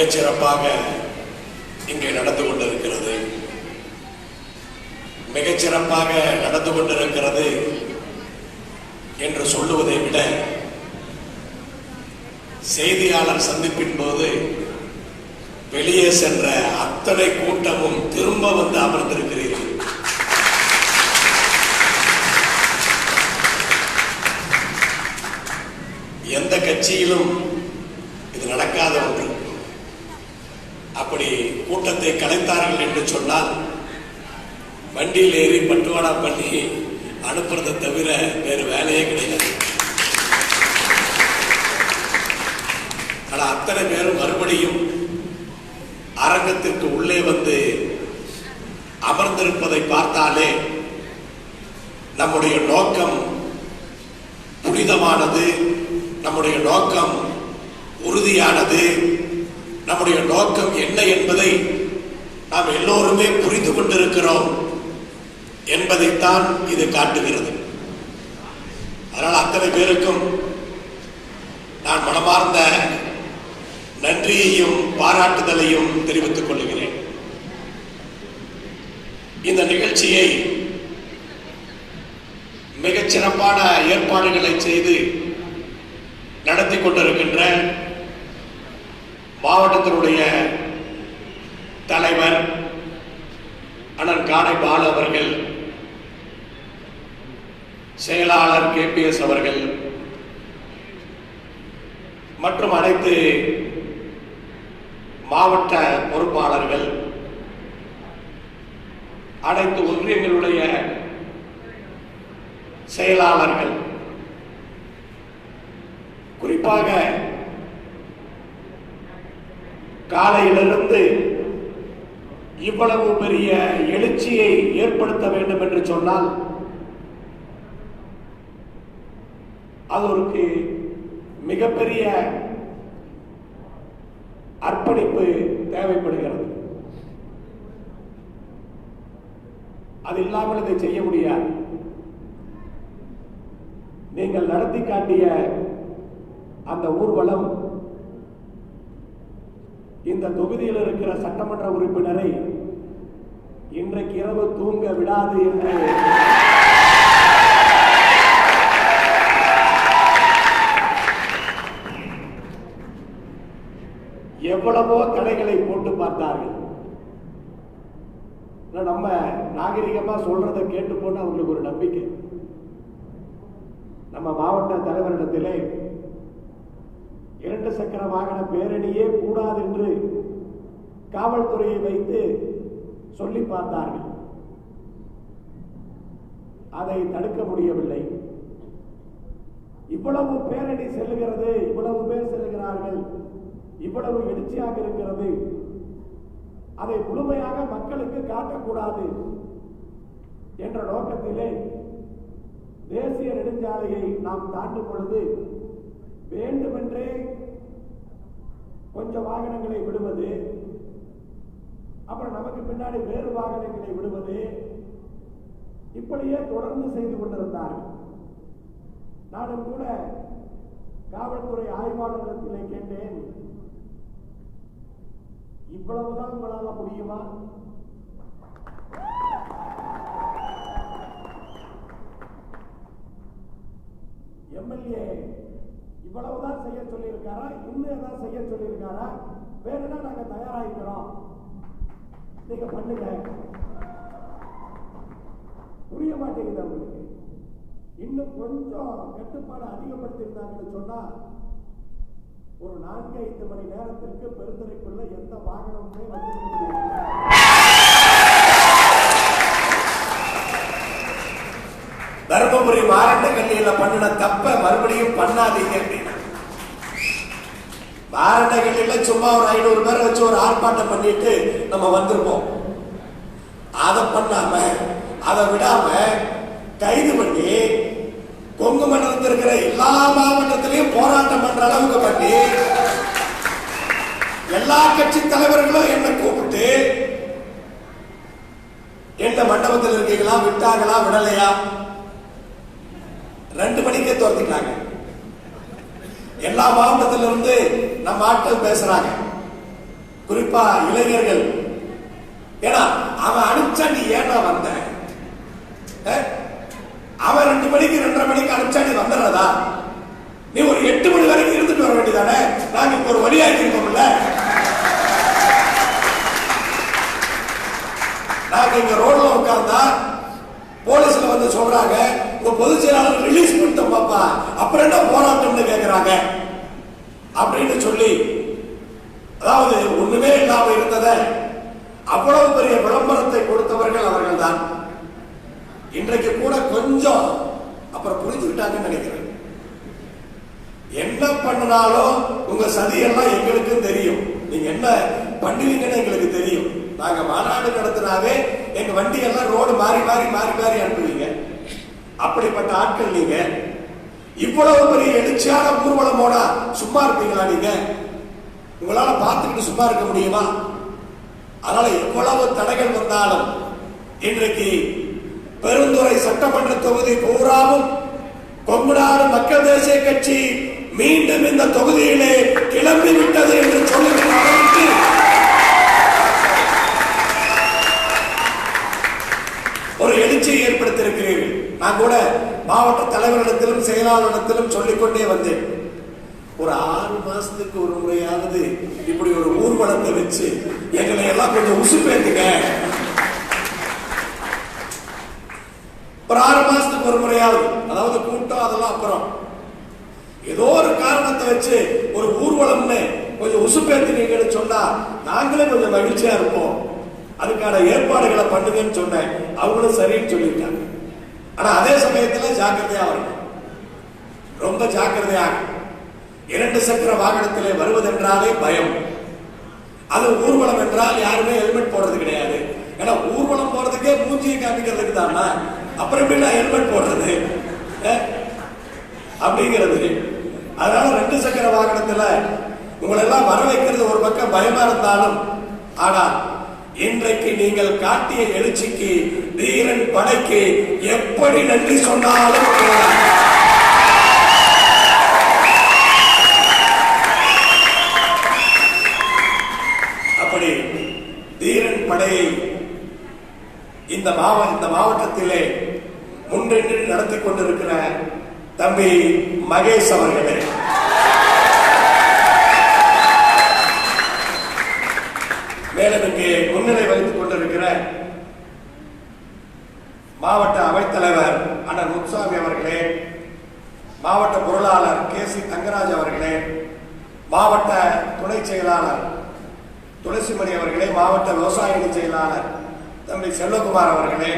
மிகச்சிறப்பாக இங்கே நடந்து கொண்டிருக்கிறது. மிகச்சிறப்பாக நடந்து கொண்டிருக்கிறது என்று சொல்லுவதை விட, செய்தியாளர் சந்திப்பின் போது வெளியே சென்ற அத்தனை கூட்டமும் திரும்ப வந்து அமர்ந்திருக்கிறீர்கள். எந்த கட்சியிலும் இது நடக்காத ஒன்று. அப்படி கூட்டத்தை கலைத்தார்கள் என்று சொன்னால் வண்டியில் ஏறி பட்டுவாடா பண்ணி அனுப்புறதை தவிர வேறு வேலையே கிடையாது. ஆனால் அத்தனை பேரும் மறுபடியும் அரங்கத்திற்கு உள்ளே வந்து அமர்ந்திருப்பதை பார்த்தாலே நம்முடைய நோக்கம் புனிதமானது, நம்முடைய நோக்கம் உறுதியானது, நம்முடைய நோக்கம் என்ன என்பதை நாம் எல்லோருமே புரிந்து கொண்டிருக்கிறோம் என்பதைத்தான் இது காட்டுகிறது. அதனால் அத்தனை பேருக்கும் நான் மனமார்ந்த நன்றியையும் பாராட்டுதலையும் தெரிவித்துக் கொள்கிறேன். இந்த நிகழ்ச்சியை மிகச்சிறப்பான ஏற்பாடுகளை செய்து நடத்தி கொண்டிருக்கின்ற மாவட்டத்தினுடைய தலைவர் அண்ணன் காடை பாலு அவர்கள், செயலாளர் KPS அவர்கள் மற்றும் அனைத்து மாவட்ட பொறுப்பாளர்கள், அனைத்து ஒன்றியங்களுடைய செயலாளர்கள், குறிப்பாக காலையிலிருந்து இவ்வளவு பெரிய எழுச்சியை ஏற்படுத்த வேண்டும் என்று சொன்னால் அதற்கு மிகப்பெரிய அர்ப்பணிப்பு தேவைப்படுகிறது. அது இல்லாமல் இதை செய்ய முடியாது. நீங்கள் நடத்தி காட்டிய அந்த ஊர்வலம் இந்த தொகுதியில் இருக்கிற சட்டமன்ற உறுப்பினரை இன்றைக்கு இரவு தூங்க விடாது என்று எவ்வளவோ தடைகளை போட்டு பார்த்தார்கள். நம்ம நாகரிகமா சொல்றதை கேட்டு போன அவங்களுக்கு ஒரு நம்பிக்கை. நம்ம மாவட்ட தலைவரிடத்திலே 2 சக்கர வாகன பேரணியே கூடாது என்று காவல்துறையை வைத்து சொல்லி பார்த்தார்கள். அதை தடுக்க முடியவில்லை. இவ்வளவு பேரணி செல்லுகிறது, இவ்வளவு பேர் செல்லுகிறார்கள், இவ்வளவு எழுச்சியாக இருக்கிறது, அதை முழுமையாக மக்களுக்கு காட்டக்கூடாது என்ற நோக்கத்திலே தேசிய நெடுஞ்சாலையை நாம் தாண்டும் பொழுது வேண்டுமென்றே கொஞ்சம் வாகனங்களை விடுவது, அப்புறம் நமக்கு பின்னாடி வேறு வாகனங்களை விடுவது, இப்படியே தொடர்ந்து செய்து கொண்டிருந்தார்கள். நானும் கூட காவல்துறை ஆய்வாளர்களிடத்திலே கேட்டேன், இவ்வளவுதான் உங்களால முடியுமா? எம்எல்ஏ இவ்வளவுதான் செய்ய சொல்லியிருக்காரா, இன்னும் ஏதாவது செய்ய சொல்லியிருக்காரா? வேணும்னா நாங்க தயாராகிக்கிறோம், நீங்க பண்ணுங்க. புரிய மாட்டேங்குது அவங்களுக்கு. இன்னும் கொஞ்சம் கட்டுப்பாடு அதிகப்படுத்தியிருந்தாங்கன்னு சொன்னா ஒரு 4-5 மணி நேரத்திற்கு பெருந்துறைக்குள்ள எந்த வாகனமுமே வந்து தர்மபுரி மாரண்டகல்லியில பண்ணின தப்ப மறுபடியும் பண்ணாதீங்க அப்படின்னா, மாரண்டகல்லியில சும்மா ஒரு 500 பேரை வச்சு ஒரு ஆர்ப்பாட்டம் பண்ணிட்டு நம்ம வந்திருப்போம். அதை பண்ணாம, அதை விடாம கைது பண்ணி கொங்கு மண்டலத்தில் இருக்கிற எல்லா மாவட்டத்திலையும் போராட்டம் பண்ற அளவுக்கு பண்ணி எல்லா கட்சி தலைவர்களும் என்ன கூப்பிட்டு எந்த மண்டபத்தில் இருக்கீங்களா, விட்டாங்களா, விடலையா, 2 மணிக்கே துரத்திட்டாங்க. எல்லா மாவட்டத்திலிருந்து நம்ம ஆட்கள் பேசுறாங்க. குறிப்பா இளைஞர்கள். ஏன்னா அவன் அனுப்பிச்சா நீ ஏன்னா வந்த, அவன் 2 மணிக்கு 2:30 மணிக்கு அனுப்பிச்சா நீ வந்துடுறதா? நீ ஒரு 8 மணி வரைக்கும் இருந்துட்டு வர வேண்டியதானே? நாங்க இப்ப ஒரு வழியாகி இருக்கோம்ல. நாங்க இங்க ரோட்ல உட்கார்ந்தா போலீஸ்ல வந்து சொல்றாங்க உங்க பொதுச் செயலாளர் ரிலீஸ் பண்ணிட்டோம் பாப்பா, அப்புறம் என்ன போராட்டம்னு கேட்கிறாங்க அப்படின்னு சொல்லி, அதாவது ஒண்ணுமே இல்லாம இருந்தத அவ்வளவு பெரிய விளம்பரத்தை கொடுத்தவர்கள் அவர்கள் தான். இன்றைக்கு கூட கொஞ்சம் அப்புறம் புரிஞ்சுக்கிட்டாங்கன்னு நினைக்கிறேன். என்ன பண்ணினாலும் உங்க சதியெல்லாம் எங்களுக்கும் தெரியும், நீங்க என்ன பண்ணுவீங்கன்னு எங்களுக்கு தெரியும். நாங்க மாநாடு நடத்தினாவே எங்க வண்டி எல்லாம் ரோடு மாறி மாறி மாறி மாறி அனுப்புவீங்க. அப்படிப்பட்ட ஆட்கள் நீங்க. இவ்வளவு பெரிய எழுச்சியான ஊர்வலமோட சும்மா இருப்பீங்களா நீங்க? உங்களால பார்த்துக்கிட்டு சும்மா இருக்க முடியுமா? அதனால எவ்வளவு தடைகள் வந்தாலும் இன்றைக்கு பெருந்துறை சட்டமன்ற தொகுதி பூராவும் கொங்குநாடு மக்கள் தேசிய கட்சி மீண்டும் இந்த தொகுதியிலே கிளம்பி விட்டது என்று சொல்லுகிற அளவுக்கு ஒரு எழுச்சியை ஏற்படுத்தியிருக்கிறீர்கள். நான் கூட மாவட்ட தலைவரிடத்திலும் செயலாளரிடத்திலும் சொல்லிக்கொண்டே வந்தேன், ஒரு 6 மாசத்துக்கு ஒரு முறையாவது இப்படி ஒரு ஊர்வலத்தை வச்சு எங்களை எல்லாம் கொஞ்சம் உசுப்பேத்துங்க. ஒரு 6 மாசத்துக்கு ஒரு முறையாவது, அதாவது கூட்டம் அதெல்லாம் அப்புறம், ஏதோ ஒரு காரணத்தை வச்சு ஒரு ஊர்வலம்னு கொஞ்சம் உசுப்பேத்துனீங்கன்னு சொன்னா நாங்களே கொஞ்சம் மகிழ்ச்சியா இருப்போம். அதுக்கான ஏற்பாடுகளை பண்ணுங்கன்னு சொன்னேன். அவங்களும் சரின்னு சொல்லிட்டாங்க. ஆனா அதே சமயத்துல ஜாக்கிரதையா வரணும், ரொம்ப ஜாக்கிரதையாக. 2 சக்கர வாகனத்திலே வருவதென்றாலே பயம். அது ஊர்வலம் என்றால் யாருமே ஹெல்மெட் போடுறது கிடையாது. ஏன்னா ஊர்வலம் போறதுக்கே மூஞ்சியை காமிக்கிறதுக்கு தானா, அப்புறம் எப்படி நான் ஹெல்மெட் போடுறது அப்படிங்கிறது. அதனால 2 சக்கர வாகனத்துல உங்களை எல்லாம் வர வைக்கிறது ஒரு பக்கம் பயமா இருந்தாலும், ஆனா இன்றைக்கு நீங்கள் காட்டிய எழுச்சிக்கு தீரன் படைக்கு எப்படி நன்றி சொன்னாலும் அப்படி தீரன் படையை இந்த மாவட்டத்திலே முன்னின்று நடத்தி கொண்டிருக்கிற தம்பி மகேஷ் அவர்களே, மேலும் இங்கே முன்னிலை வகித்துக் கொண்டிருக்கிற மாவட்ட அவைத்தலைவர் அண்ணன் முத்துசாமி அவர்களே, மாவட்ட பொருளாளர் KC தங்கராஜ் அவர்களே, மாவட்ட துணை செயலாளர் துளசிமணி அவர்களே, மாவட்ட விவசாய செயலாளர் தம்பி செல்வகுமார் அவர்களே,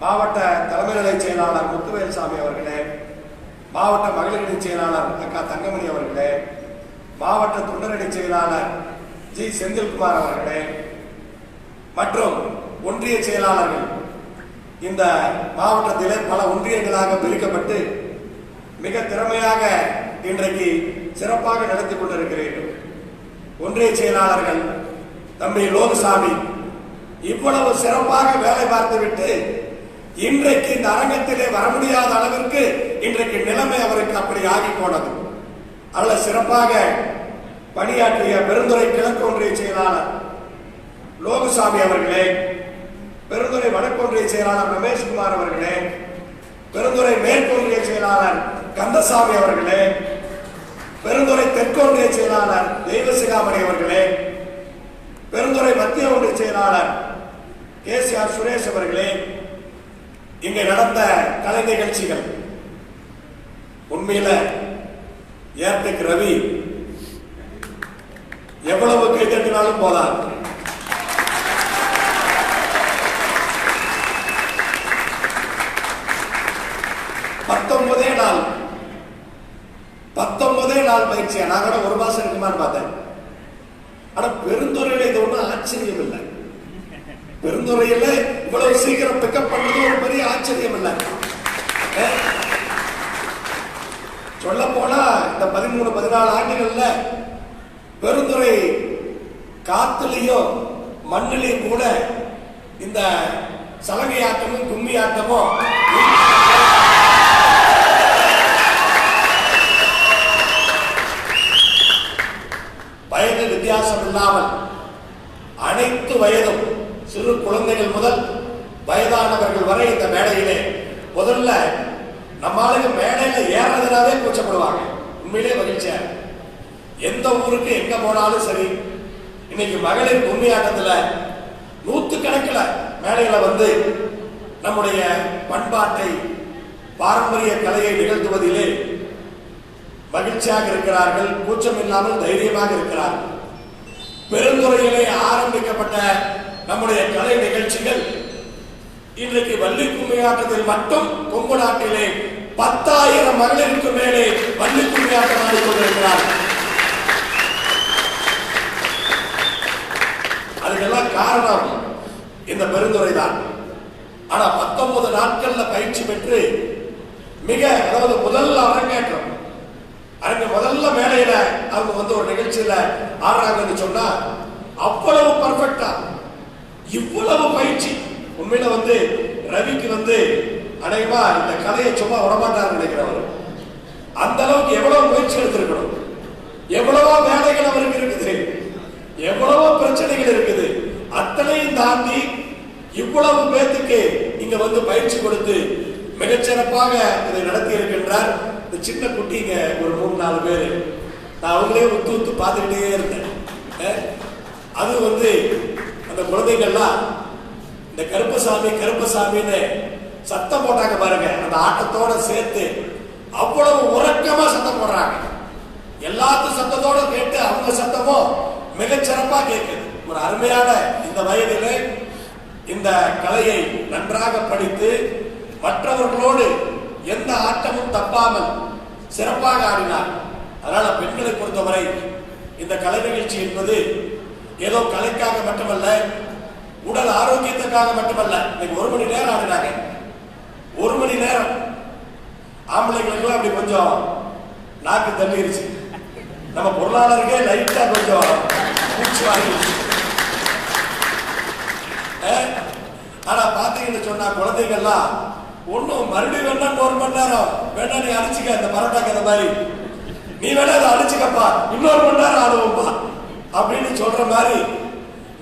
மாவட்ட தலைமை நிலை செயலாளர் முத்துவேல்சாமி அவர்களே, மாவட்ட மகளிரணி செயலாளர் அக்கா தங்கமணி அவர்களே, மாவட்ட தொண்டரணி செயலாளர் ஜி செந்தில்குமார் அவர்களே மற்றும் ஒன்றிய செயலாளர்கள், இந்த மாவட்டத்திலே பல ஒன்றியங்களாக பிரிக்கப்பட்டு மிக திறமையாக இன்றைக்கு சிறப்பாக நடத்தி கொண்டிருக்கிறீர்கள். ஒன்றிய செயலாளர்கள் தம்பி லோகசாமி இவ்வளவு சிறப்பாக வேலை பார்த்துவிட்டு இன்றைக்கு இந்த அரங்கத்திலே வர முடியாத அளவிற்கு இன்றைக்கு நிலைமை அவருக்கு அப்படி ஆகி போனது. அதில் சிறப்பாக பணியாற்றிய பெருந்துறை கிழக்கு ஒன்றிய செயலாளர் லோகசாமி அவர்களே, பெருந்துறை வடக்கு ஒன்றிய செயலாளர் ரமேஷ்குமார் அவர்களே, பெருந்துறை மேற்கு ஒன்றிய செயலாளர் கந்தசாமி அவர்களே, பெருந்துறை தெற்கு ஒன்றிய செயலாளர் தெய்வசிகாமணி அவர்களே, பெருந்துறை மத்திய ஒன்றிய செயலாளர் KCR சுரேஷ் அவர்களே, இங்கே நடந்த கலை நிகழ்ச்சிகள் உண்மையில ஏர்டெக் ரவி எவ்வளவு கைதட்டினாலும் போதாது. பத்தொன்பதே நாள் பயிற்சியா. நான் கூட 1 மாசம் இருக்குமான்னு பார்த்தேன். ஆனா பெருந்துறையில இது ஒன்றும் ஆச்சரியம் இல்லை. பெருந்துறையில இவ்வளவு சீக்கிரம் பிக்கப் பண்றது ஒரு பெரிய ஆச்சரியம் இல்லை. சொல்ல போனா இந்த 13-14 ஆண்டுகள்ல பெருந்துறை காத்துலயும் மண்ணிலையும் கூட இந்த சலங்கை ஆட்டமும் கும்மி ஆட்டமும் வயது வித்தியாசம் இல்லாமல் நம்ம ஆளுங்க மேடையில ஏறதுனாவே கூச்சப்படுவாங்க. உண்மையிலே மகிழ்ச்சியா எந்த ஊருக்கு எங்க போனாலும் சரி, இன்னைக்கு மகளிர் கும்மி ஆட்டத்துல 100கணக்கில் மேடையில வந்து நம்முடைய பண்பாட்டை பாரம்பரிய கலையை நிகழ்த்துவதிலே மகிழ்ச்சியாக இருக்கிறார்கள், கூச்சம் இல்லாமல் தைரியமாக இருக்கிறார்கள். பெருந்துறையிலே ஆரம்பிக்கப்பட்ட நம்முடைய கலை நிகழ்ச்சிகள் இன்றைக்கு வள்ளி கும்மியாட்டத்தில் மட்டும் கொங்கு நாட்டிலே 10,000 மகளிருக்கு மேலே வள்ளி கும்மியாட்டம் ஆடிக்கொண்டிருக்கிறார்கள். அதுக்கெல்லாம் காரணம் இந்த பெருந்துறை தான். ஆனா 19 நாட்கள்ல பயிற்சி பெற்று மிக, அதாவது முதல் அரங்கேற்றம், அங்க முதல்ல மேடையில அவங்க வந்து ஒரு நிகழ்ச்சியில ஆடுறாங்கன்னு சொன்னா அவ்வளவு பர்ஃபெக்டா, இவ்வளவு பயிற்சி. உண்மையில வந்து ரவிக்கு வந்து அநேகமா இந்த கதையை சும்மா விடமாட்டாரு நினைக்கிறவர். அந்த அளவுக்கு எவ்வளவு முயற்சி எடுத்திருக்கணும், எவ்வளவோ வேலைகள் அவருக்கு இருக்குது, எவ்வளவோ பிரச்சனைகள் இருக்குது. அத்தனையும் தாண்டி இவ்வளவு பேத்துக்கு இங்க வந்து பயிற்சி கொடுத்து மிகச்சிறப்பாக இதை நடத்தி இருக்கின்றார். இந்த சின்ன குட்டிங்க ஒரு 3-4 பேரு, நான் அவங்களே உத்து பார்த்துக்கிட்டே இருந்தேன். அது வந்து அந்த குழந்தைகள்லாம் இந்த கருப்பசாமின்னு சத்தம் போட்டாங்க பாருங்க, அந்த ஆட்டத்தோட சேர்த்து அவ்வளவு உறக்கமா சத்தம் போடுறாங்க. எல்லாத்து சத்தத்தோட கேட்டு அவங்க சத்தமும் மிகச்சிறப்பா கேட்குது. ஒரு அருமையான இந்த வயதிலே இந்த கலையை நன்றாக படித்து மற்றவர்களோடு எந்த ஆட்டமும் தப்பாமல் சிறப்பாக ஆடினார். அதனால பெண்களை பொறுத்தவரை இந்த கலை நிகழ்ச்சி என்பது ஏதோ கலைக்காக மட்டுமல்ல, உடல் ஆரோக்கியத்துக்காக மட்டுமல்ல. இன்னைக்கு 1 மணி நேரம் ஆடினாங்க. 1 மணி நேரம் ஆம்பளைங்களுக்குலாம் அப்படி கொஞ்சம் நாக்கு தள்ளிருச்சு. நம்ம பொருளாளருக்கே லைட்டா கொஞ்சம் மூச்சு வாங்கிடுச்சு. ஆனா பாத்தீங்கன்னு சொன்னா குழந்தைகள்லாம் ஒன்னும் மறுபடியும் வேணா 1 மணி நேரம் வேணா நீ அடிச்சுக்க, இந்த பரோட்டா கதை மாதிரி நீ வேணா அதை அடிச்சுக்கப்பா, இன்னொரு மணி நேரம் ஆடுவோம்பா அப்படின்னு சொல்ற மாதிரி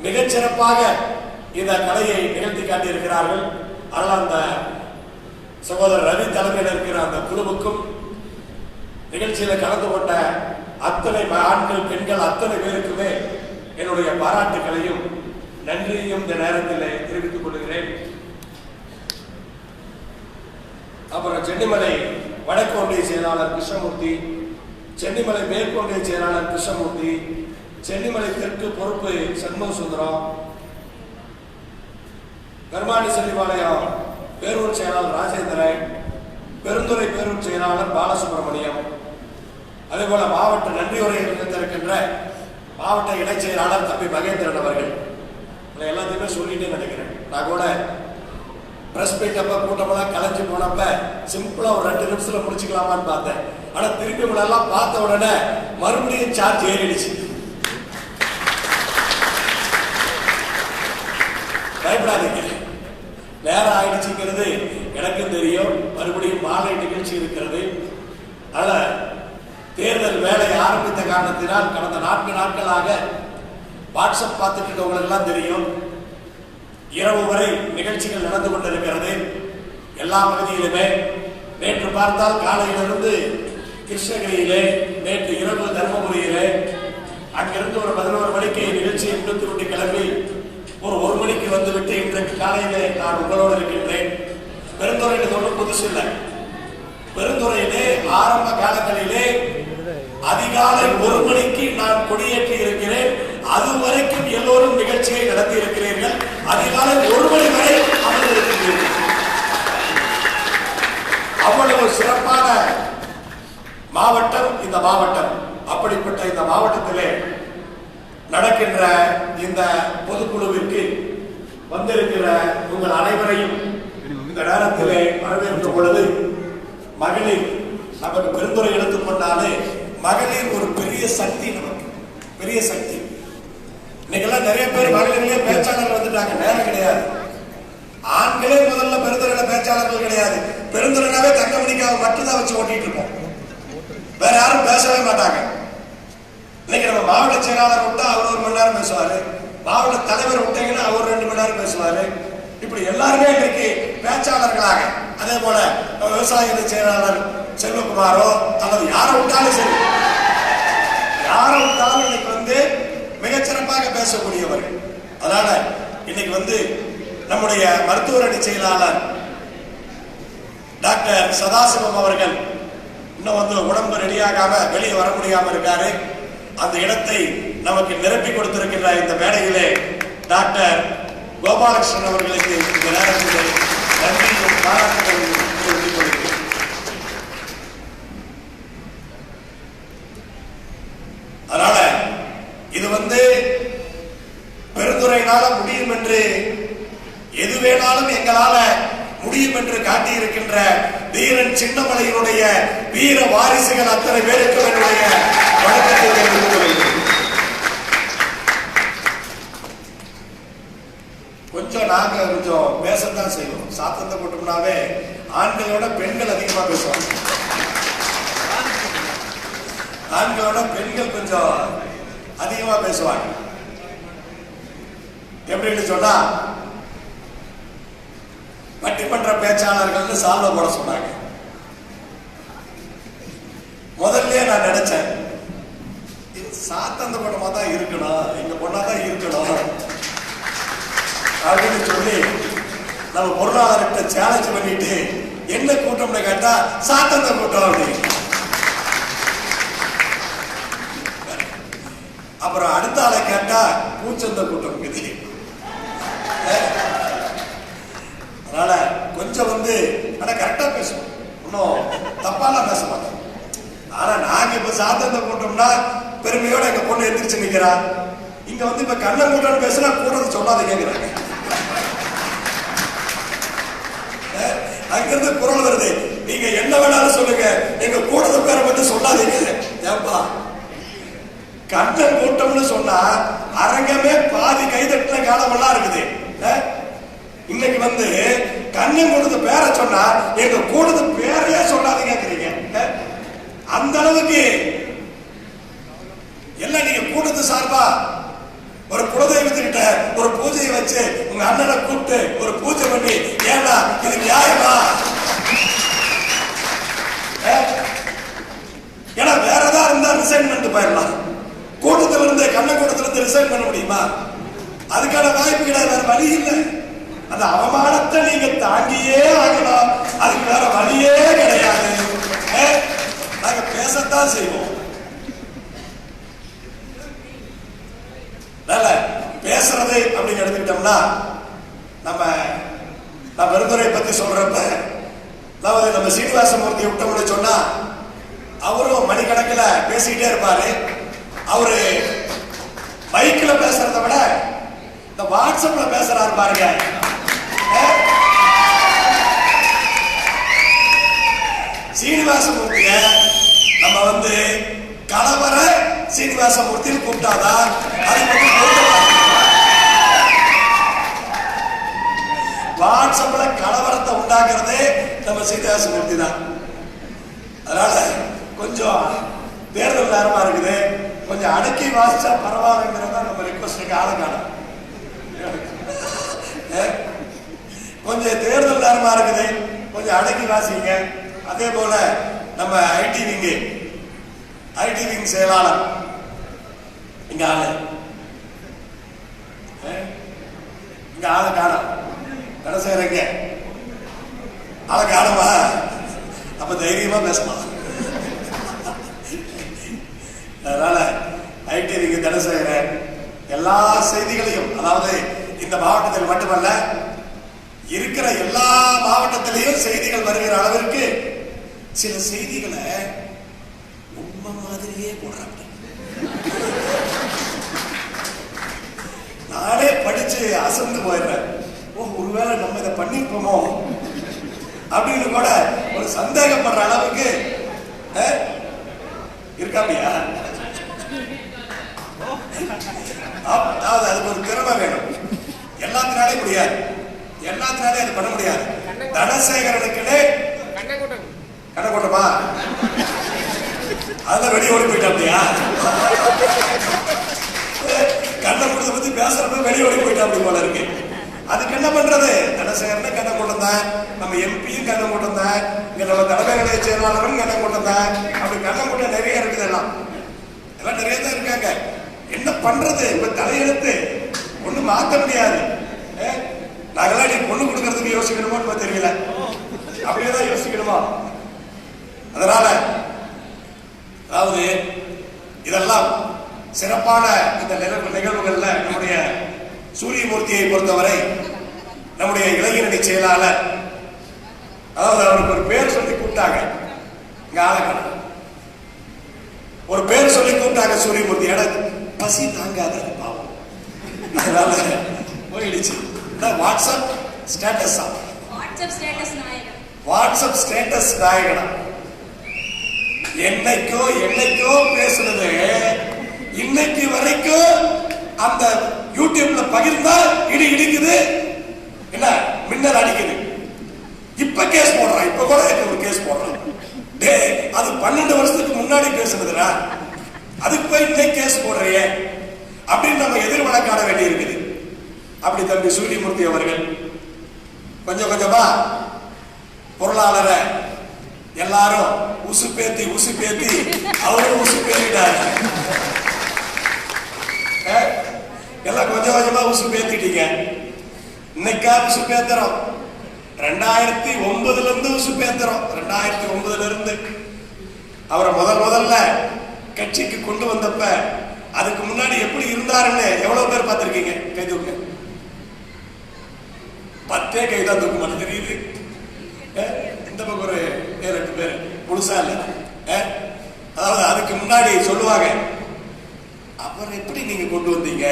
மிகச்சிறப்பாக இந்த கலையை நிகழ்த்தி காட்டியிருக்கிறார்கள். ஆனால் அந்த சகோதரர் ரவி தலைமையில் இருக்கிற அந்த குழுவுக்கும் நிகழ்ச்சியில கலந்து கொண்ட அத்தனை ஆண்கள் பெண்கள் அத்தனை பேருக்குமே என்னுடைய பாராட்டுகளையும் நன்றியையும் இந்த நேரத்தில் தெரிவித்துக் கொள்கிறேன். அப்புறம் சென்னிமலை வடக்கு ஒன்றிய செயலாளர் கிருஷ்ணமூர்த்தி, சென்னிமலை மேற்கு ஒன்றிய செயலாளர் கிருஷ்ணமூர்த்தி, சென்னிமலை தெற்கு பொறுப்பு சண்முக சுந்தரம், கர்மாணி செல்லிபாளையம் பேரூர் செயலாளர் ராஜேந்திரன், பெருந்துறை பேரூர் செயலாளர் பாலசுப்ரமணியம், அதே போல மாவட்ட நன்றி உரை இருக்கின்ற மாவட்ட இணைச் செயலாளர் தம்பி மகேந்திரன் அவர்கள். எல்லாத்தையுமே சொல்லிட்டே நினைக்கிறேன். நான் கூட பிரஸ் மீட் அப்ப கூட்டமெல்லாம் கலைஞ்சு போனப்ப சிம்பிளா ஒரு 2 நிமிஷத்துல முடிச்சுக்கலாமான்னு பார்த்தேன். ஆனா திருப்பி எல்லாம் பார்த்த உடனே மறுபடியும் சார்ஜ் ஏறிடுச்சு. பயப்படாதீங்க, நேரம் ஆயிடுச்சுங்கிறது எனக்கும் தெரியும். மறுபடியும் மாலை நிகழ்ச்சி இருக்கிறது. அதனால தேர்தல் வேலை ஆரம்பித்த காரணத்தினால் கடந்த 4 நாட்களாக வாட்ஸ்அப் பார்த்துட்டு இருக்கவங்களுக்கு எல்லாம் தெரியும், இரவு வரை நிகழ்ச்சிகள் நடந்து கொண்டிருக்கிறது எல்லா பகுதியிலுமே. நேற்று பார்த்தால் காலையிலிருந்து கிருஷ்ணகிரியிலே, நேற்று இரவு தர்மபுரியிலே, அங்கிருந்து ஒரு 11 மணிக்கு நிகழ்ச்சியை முடித்து விட்டு கிளம்பி ஒரு 1 மணிக்கு வந்துவிட்டு இன்றைக்கு காலையிலே நான் உங்களோடு இருக்கின்றேன். பெருந்துறையில் ஒன்றும் புதுசு இல்லை. பெருந்துறையிலே ஆரம்ப காலங்களிலே அதிகாலை 1 மணிக்கு நான் கொடியேற்றி இருக்கிறேன். அதுவரைக்கும் எல்லோரும் நிகழ்ச்சியை நடத்தி இருக்கிறீர்கள். அதிகாலை 1 மணி வரை அமர்ந்திருக்கிறீர்கள். அவ்வளவு சிறப்பான மாவட்டம் இந்த மாவட்டம். அப்படிப்பட்ட இந்த மாவட்டத்திலே நடக்கின்ற இந்த பொதுக்குழுவிற்கு வந்திருக்கிற உங்கள் அனைவரையும் இந்த நேரத்திலே வரவேற்கும் பொழுது, மகளிர் நமக்கு பெருந்துறை எடுத்துக்கொண்டாலே மகளிர் ஒரு பெரிய சக்தி, நமக்கு பெரிய சக்தி. இன்னைக்கெல்லாம் நிறைய பேர் மகளிர்களே பேச்சாளர்கள் வந்துட்டாங்க. நேரம் கிடையாது. ஆண்களே முதல்ல பெருந்துறையில பேச்சாளர்கள் கிடையாது. பெருந்துறையினாவே தங்கமணிக்காக மட்டும்தான் வச்சு ஓட்டிட்டு இருப்போம். வேற யாரும் பேசவே மாட்டாங்க. இன்னைக்கு நம்ம மாவட்ட செயலாளர் விட்டா அவர் 1 மணி நேரம் பேசுவாரு, மாவட்ட தலைவர் விட்டீங்கன்னா அவர் 2 மணி நேரம் பேசுவாரு. இப்படி எல்லாருமே இன்னைக்கு பேச்சாளர்களாக அதே போல விவசாய செயலாளர் செல்வகுமாரோ அல்லது யாரை விட்டாலும் சரி, யாரை விட்டாலும் இன்னைக்கு வந்து மிகச்சிறப்பாக பேசக்கூடியவர்கள். அதனால இன்னைக்கு நம்முடைய மருத்துவர் அணி செயலாளர் டாக்டர் சதாசிவம் அவர்கள் இன்னும் உடம்பு ரெடியாகாம வெளியே வர முடியாம இருக்காரு. அந்த இடத்தை நமக்கு நிரப்பி கொடுத்திருக்கின்ற இந்த மேடையிலே டாக்டர் கோபாலகிருஷ்ணன் அவர்களுக்கு இந்த நேரத்தில் நன்றியும் பாராட்டுகளையும் தெரிவித்துக் கொள்கிறேன். அதனால இது பெருந்துறையினால முடியும் என்று, எது வேணாலும் எங்களால முடியும் என்று காட்டியிருக்கின்ற வீரன் சின்னமலையினுடைய வீர வாரிசுகள் அத்தனை பேருக்கு என்னுடைய வணக்கத்தை தெரிவித்துக் கொள்கிறேன். கொஞ்சம் பேசத்தான் செய்வோம். சாத்தந்த கூட்டம்னாவே ஆண்களோட பெண்கள் அதிகமா பேசுவாங்க. ஆண்களோட பெண்கள் கொஞ்சம் அதிகமா பேசுவாங்க. எப்படின்னு சொன்னா, பட்டிமன்ற பேச்சாளர்கள் சால்வ போட சொன்னாங்க. முதல்ல நான் நினைச்சேன், சாத்தந்த கூட்டமா தான் இருக்கணும், எங்க பொண்ணாதான் இருக்கணும் அப்படின்னு சொல்லி நம்ம பொருளாதாரத்தை சேலஞ்ச் பண்ணிட்டு என்ன கூட்டம்னு கேட்டா சாத்தந்த கூட்டம் அப்படின்னு. அப்புறம் அடுத்த ஆளை கேட்டா பூச்சந்த கூட்டம் இருக்குது. அதனால கொஞ்சம் ஆனா கரெக்டா பேசுவோம், இன்னும் தப்பாலாம் பேச மாட்டோம். ஆனா நாங்க இப்ப சாத்தந்த கூட்டம்னா பெருமையோட எங்க பொண்ணு எந்திரிச்சு நிக்கிறா. இங்க இப்ப கண்ணன் கூட்டம் பேசுனா கூட்டத்தை சொல்லாதீங்கிறாங்க. அங்கிருந்து குரல் வருது, நீங்க என்ன வேணாலும் சொல்லுங்க, எங்க கூட்டத்தை பேரை மட்டும் சொல்லாதீங்க. ஏப்பா, கண்ணன் கூட்டம்னு சொன்னா அரங்கமே பாதி கைதட்டின காலமெல்லாம் இருக்குது. இன்னைக்கு கண்ணன் கூட்டத்து பேரை சொன்னா எங்க கூட்டத்து பேரையே சொல்லாதீங்க. அந்த அளவுக்கு எல்லாம் நீங்க கூட்டத்து சார்பா ஒரு குலதெய்வத்திட்ட ஒரு பூஜையை வச்சு உங்க அண்ணனை கூப்பிட்டு ஒரு பூஜை பண்ணி, ஏன்னா இது நியாயமா? ஏன்னா வேற ஏதாவது இருந்தா ரிசைன் பண்ணிட்டு போயிடலாம். கூட்டத்துல இருந்து கண்ண கூட்டத்துல இருந்து ரிசைன் பண்ண முடியுமா? அதுக்கான வாய்ப்பு கிடையாது, வேற வழி இல்லை. அந்த அவமானத்தை நீங்க தாங்கியே ஆகணும், அதுக்கு வேற வழியே கிடையாது. நாங்க பேசத்தான் செய்வோம். பேசுறது அப்படின்னு எடுத்துக்கிட்டோம்னா, நம்ம பெருந்துரை பத்தி சொல்றப்ப நம்ம சீனிவாசமூர்த்தி விட்டோம்னு சொன்னா அவரும் மணிக்கணக்கில் பேசிக்கிட்டே இருப்பாரு. அவரு மைக்ல பேசுறதை விட இந்த வாட்ஸ்அப்ல பேசுறாரு பாருங்க. சீனிவாசமூர்த்திய நம்ம கலவர சீனிவாசமூர்த்தின்னு கூப்பிட்டாதான் அது வாட்ஸ்அப்ல கலவரத்தை உண்டாக்குறதே நம்ம சீனிவாசமூர்த்தி தான். அதனால கொஞ்சம் தேர்தல் நேரமா இருக்குது, கொஞ்சம் அடக்கி வாசிச்சா பரவாயில்லைங்கிறதா நம்ம ரிக்வஸ்ட். ஆளுக்கான கொஞ்சம் தேர்தல் நேரமா இருக்குது, கொஞ்சம் அடக்கி வாசிங்க. அதே போல நம்ம ஐடி விங் செயலாளர் இங்க ஆளு காணும் கடை செய்யறீங்க, ஆளை காணுமா? அப்ப தைரியமா பேசலாம். அதனால ஐடி விங் தடை செய்யற எல்லா செய்திகளையும், அதாவது இந்த மாவட்டத்தில் மட்டுமல்ல இருக்கிற எல்லா மாவட்டத்திலையும் செய்திகள் வருகிற அளவிற்கு சில செய்திகளை உண்மை மாதிரியே போடுறாங்க. நானே படிச்சு அசந்து போயிடுறேன். ஒருவேளை நம்ம இதை பண்ணிருப்போமோ அப்படின்னு கூட ஒரு சந்தேகப்படுற அளவுக்கு இருக்காமையா? அதாவது அதுக்கு ஒரு திறமை வேணும். எல்லாத்தினாலே முடியாது, எல்லாத்தினாலே அது பண்ண முடியாது. தனசேகரனுக்குன்னே கண்ணக்கூட்டமா அதெல்லாம் வெளியே ஓடி போயிட்டாப்டியா? கண்ணக்கூட்டத்தை பத்தி பேசுறப்ப வெளியே ஓடி போயிட்டா அப்படி போல இருக்கு. அதுக்கு என்ன பண்றது? தனசேகரனே கண்ணக்கூட்டம் தான். நம்ம எம்பியும் கண்ணம் கொண்டிருந்தேன், இங்க நம்ம தலைமை நிலைய செயலாளரும் கண்ணம் கொண்டிருந்தேன். அப்படி கண்ணம் கொண்ட நிறைய இருக்குது, எல்லாம் நிறைய தான் இருக்காங்க. என்ன பண்றது? இப்ப தலையெழுத்து ஒண்ணு மாத்த முடியாது. நாங்கெல்லாம் நீ பொண்ணு கொடுக்கறதுக்கு யோசிக்கணுமோன்னு தெரியல, அப்படியேதான் யோசிக்கணுமா? அதனால அதாவது இதெல்லாம் சிறப்பான இந்த நிகழ்வுகள்ல நம்முடைய சூரியமூர்த்தியை பொறுத்தவரை நம்முடைய இளைஞரணி செயலாளர், அதாவது அவருக்கு ஒரு பேர் சொல்லி கூப்பிட்டாங்க, இங்க ஆளக்கான ஒரு பேர் சொல்லி கூப்பிட்டாங்க சூரியமூர்த்தி. எனக்கு பசி தாங்காது பாவம், அதனால போயிடுச்சு. வாட்ஸ்அப் ஸ்டேட்டஸ் வாட்ஸ்அப் ஸ்டேட்டஸ் நாயகனா என்னைக்கோ பேசுனது இன்னைக்கு வரைக்கும் அந்த யூடியூப்ல பகிர்ந்தா இடி இடிக்குது, என்ன மின்னல் அடிக்குது. இப்ப கேஸ் போடுறான், இப்ப கூட ஒரு கேஸ் போடுறான். அது 12 வருஷத்துக்கு முன்னாடி பேசுனதுடா, அதுக்கு போய் இன்னைக்கு கேஸ் போடுறிய அப்படின்னு நம்ம எதிர்வழக்காட வேண்டி இருக்குது. அப்படி தம்பி சூரியமூர்த்தி அவர்கள் கொஞ்சம் கொஞ்சமா பொருளாளரை எல்லாரும் உசுப்பேத்தி அவரும் உசுப்பேத்திட்டாரு. எல்லாம் கொஞ்சம் கொஞ்சமா உசுப்பேத்திட்டீங்க. இன்னைக்கா உசுப்பேத்துறோம், 2009 இருந்து உசுப்பேத்துறோம். 2009 இருந்து அவரை முதல்ல கட்சிக்கு கொண்டு வந்தப்ப அதுக்கு முன்னாடி எப்படி இருந்தாருன்னு எவ்வளவு பேர் பார்த்திருக்கீங்க? கை தூக்க 10 கைதான் தூக்க மாட்டேன் தெரியுது. இந்த பக்கம் ஒரு 7-8 பேர் முழுசா இல்ல. அதாவது அதுக்கு முன்னாடி சொல்லுவாங்க, அவர் எப்படி நீங்க கொண்டு வந்தீங்க?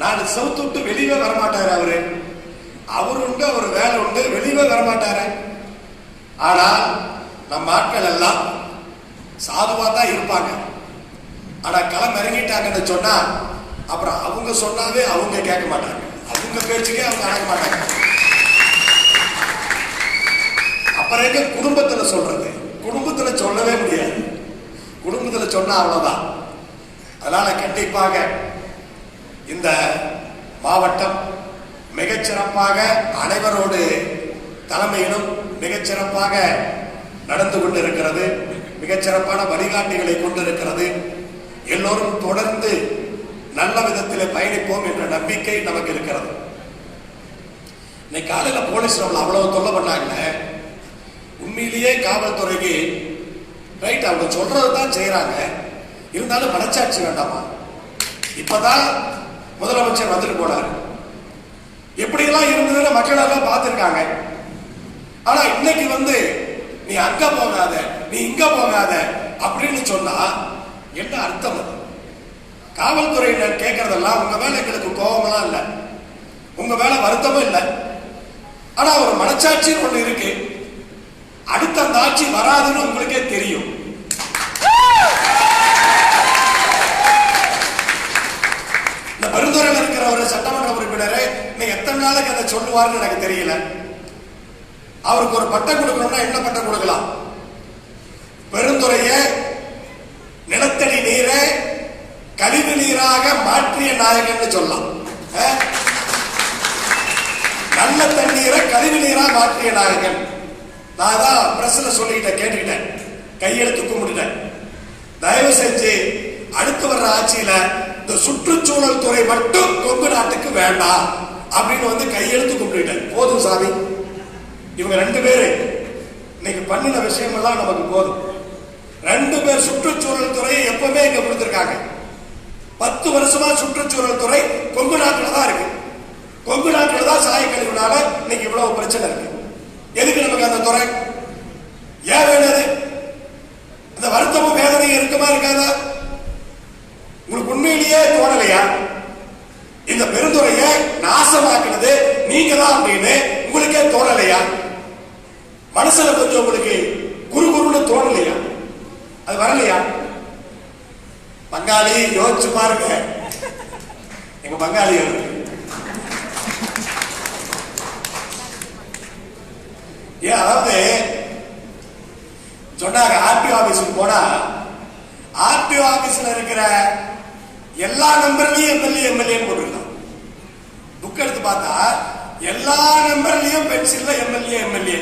நான் சவுத்து விட்டு வெளியே வரமாட்டாரு அவரு உண்டு, அவர் வேலை உண்டு, வெளியே வரமாட்டாரு. ஆனா நம்ம ஆட்கள் எல்லாம் சாதுவா தான் இருப்பாங்க. ஆனா களம் இறங்கிட்டாங்கன்னு சொன்னா அப்புறம் அவங்க சொன்னாவே அவங்க கேட்க மாட்டாங்க, அவங்க பேச்சுக்கே அவங்க அடங்க மாட்டாங்க. அப்புறம் எங்க குடும்பத்துல சொல்றது? குடும்பத்துல சொல்லவே முடியாது, குடும்பத்துல சொன்னா அவ்வளவுதான். அதனால கண்டிப்பாக இந்த மாவட்டம் மிகச்சிறப்பாக அனைவரோடு தலைமையிலும் மிகச்சிறப்பாக நடந்து கொண்டிருக்கிறது, மிகச்சிறப்பான வழிகாட்டிகளை கொண்டிருக்கிறது. எல்லோரும் தொடர்ந்து நல்ல விதத்தில் பயணிப்போம் என்ற நம்பிக்கை நமக்கு இருக்கிறது. இன்னைக்கு காலையில போலீஸ் நம்மள அவ்வளவு தொல்லை பண்ணாங்க. உண்மையிலேயே காவல்துறைக்கு ரைட், அவங்க சொல்றதுதான் செய்யறாங்க, இருந்தாலும் மனச்சாட்சி வேண்டாமா? இப்பதான் முதலமைச்சர் வந்துட்டு போனாரு, எப்படி எல்லாம் இருந்ததுன்னு மக்கள் எல்லாம் பார்த்திருக்காங்க. ஆனா இன்னைக்கு நீ அங்க போகாத, நீ இங்க போகாத அப்படின்னு சொன்னா என்ன அர்த்தம்? அது காவல்துறையினர் கேட்கறதெல்லாம் உங்க மேல எங்களுக்கு கோபமெல்லாம் இல்ல, உங்க மேல வருத்தமும் இல்லை. ஆனா ஒரு மனச்சாட்சி ஒண்ணு இருக்கு, அடுத்த அந்த ஆட்சி வராதுன்னு உங்களுக்கே தெரியும். இந்த பெருந்துறையில் இருக்கிற ஒரு சட்டமன்ற உறுப்பினரை நீங்க எத்தனை நாளைக்கு அதை சொல்லுவார்னு எனக்கு தெரியல. அவருக்கு ஒரு பட்டம் கொடுக்கணும்னா என்ன பட்டம் கொடுக்கலாம்? பெருந்துறைய நிலத்தடி நீரை கழிவு நீராக மாற்றிய நாயகன் சொல்லலாம். நல்ல தண்ணீரை கழிவு நீரா மாற்றிய நாயகன். நான் தான் பிரஸ்ல சொல்லிக்கிட்டேன், கேட்டுக்கிட்டேன், கையெழுத்து கும்பிட்டுட்டேன். தயவு செஞ்சு அடுத்து வர்ற ஆட்சியில இந்த சுற்றுச்சூழல் துறை மட்டும் கொங்கு நாட்டுக்கு வேண்டாம் அப்படின்னு கையெழுத்து கும்பிட்டுட்டேன். போதும் சாமி, இவங்க 2 பேரு இன்னைக்கு பண்ணின விஷயம் எல்லாம் நமக்கு போதும். 2 பேர் சுற்றுச்சூழல் துறையை எப்பவுமே இங்க கொடுத்திருக்காங்க. 10 வருஷமா சுற்றுச்சூழல் துறை கொங்கு நாட்டில் தான் இருக்கு. கொங்கு நாட்டில் தான் சாயக்கழிவுனால இன்னைக்கு இவ்வளவு பிரச்சனை இருக்கு. எதுக்கு நமக்கு அந்த துறை? ஏன் வேணாது? அந்த வருத்தமும் வேதனையும் இருக்குமா இருக்காதா? உங்களுக்கு உண்மையிலேயே தோணலையா இந்த பெருந்துறையை நாசமாக்குறது நீங்க தான் அப்படின்னு உங்களுக்கே தோணலையா? மனசுல கொஞ்சம் உங்களுக்கு குறுகுறுன்னு தோணலையா? அது வரலையா? பங்காளி யோசிச்சு பாருங்க, எங்க பங்காளி ஏன் அதாவது சொன்னாங்க, ஆர்டிஓ ஆபீஸுக்கு போனா ஆர்டிஓ ஆபீஸ்ல இருக்கிற எல்லா நம்பர்லயும் எம்எல்ஏ போட்டுருக்கான். புக் எடுத்து பார்த்தா எல்லா நம்பர்லயும் பென்சில்ல எம்எல்ஏ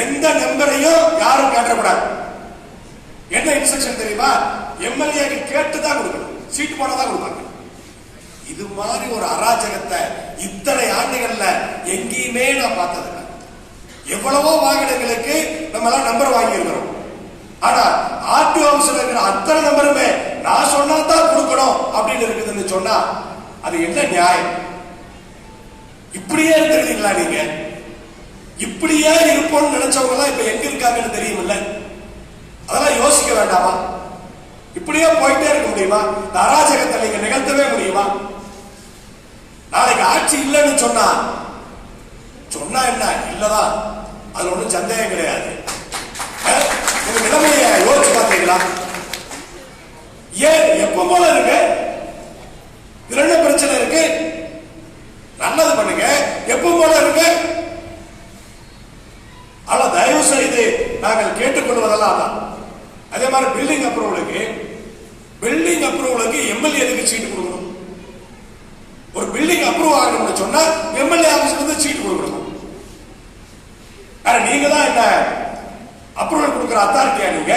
எந்த நம்பரையும் யாரும் கேட்டக்கூடாது. என்ன இன்ஸ்ட்ரக்ஷன் தெரியுமா? எம்எல்ஏ கேட்டுதான் கொடுக்கணும், சீட் போனதான் கொடுப்பாங்க. இது மாதிரி ஒரு அராஜகத்தை இத்தனை ஆண்டுகள்ல எங்கேயுமே நான் பார்த்தது. எவ்வளவோ வாகனங்களுக்கு நம்ம எல்லாம் நம்பர் வாங்கி இருக்கிறோம். ஆனா ஆர்டிஓ ஆபீஸ்ல இருக்கிற அத்தனை நம்பருமே நான் சொன்னா தான் கொடுக்கணும் அப்படின்னு இருக்குதுன்னு சொன்னா அது என்ன நியாயம்? இப்படியே இருக்கிறீங்களா நீங்க? இப்படியே இருப்போம்னு நினைச்சவங்க எல்லாம் இப்ப எங்க இருக்காங்கன்னு தெரியுமில்ல? அதெல்லாம் யோசிக்க வேண்டாமா? இப்படியே போயிட்டே இருக்க முடியுமா? இந்த அராஜகத்தை நீங்க நிகழ்த்தவே முடியுமா? நாளைக்கு ஆட்சி இல்லைன்னு சொன்னா என்ன இல்லதான், அது ஒன்றும் சந்தேகம் கிடையாது. நிலைமையை யோசிச்சு பார்த்தீங்களா? ஏன் எப்ப போல இருக்கு? இதுல என்ன பிரச்சனை இருக்கு? நல்லது பண்ணுங்க, எப்ப போல இருக்கு. ஆனா தயவு செய்து நாங்கள் கேட்டுக்கொள்வதெல்லாம் அதே மாதிரி பில்டிங் அப்ரூவலுக்கு எம்எல்ஏ சீட்டு கொடுக்கணும். ஒரு பில்டிங் அப்ரூவ் ஆகணும்னு சொன்னா எம்எல்ஏ ஆபீஸ்ல இருந்து சீட்டு கொடுக்கணும். நீங்க தான் என்ன அப்ரூவல் கொடுக்கிற அத்தாரிட்டியா? நீங்க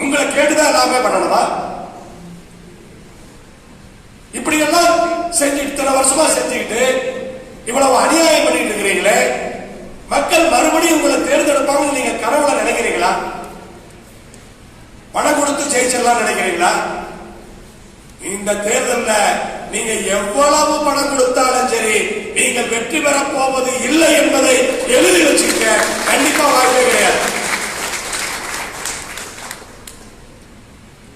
உங்களை கேட்டுதான் எல்லாமே பண்ணணுமா? இப்படி எல்லாம் செஞ்சு இத்தனை வருஷமா செஞ்சுக்கிட்டு இவ்வளவு அநியாயம் பண்ணிட்டு இருக்கிறீங்களே, மக்கள் மறுபடியும் உங்களை தேர்ந்தெடுப்பாங்க நீங்க கனவுல நினைக்கிறீங்களா? பணம் கொடுத்து ஜெயிச்சிடலாம் நினைக்கிறீங்களா? இந்த தேர்தலில் நீங்க எவ்வளவு பணம் கொடுத்தாலும் சரி, நீங்கள் வெற்றி பெற போவது இல்லை என்பதை எழுதி வச்சுக்க. கண்டிப்பா வாய்ப்பே கிடையாது.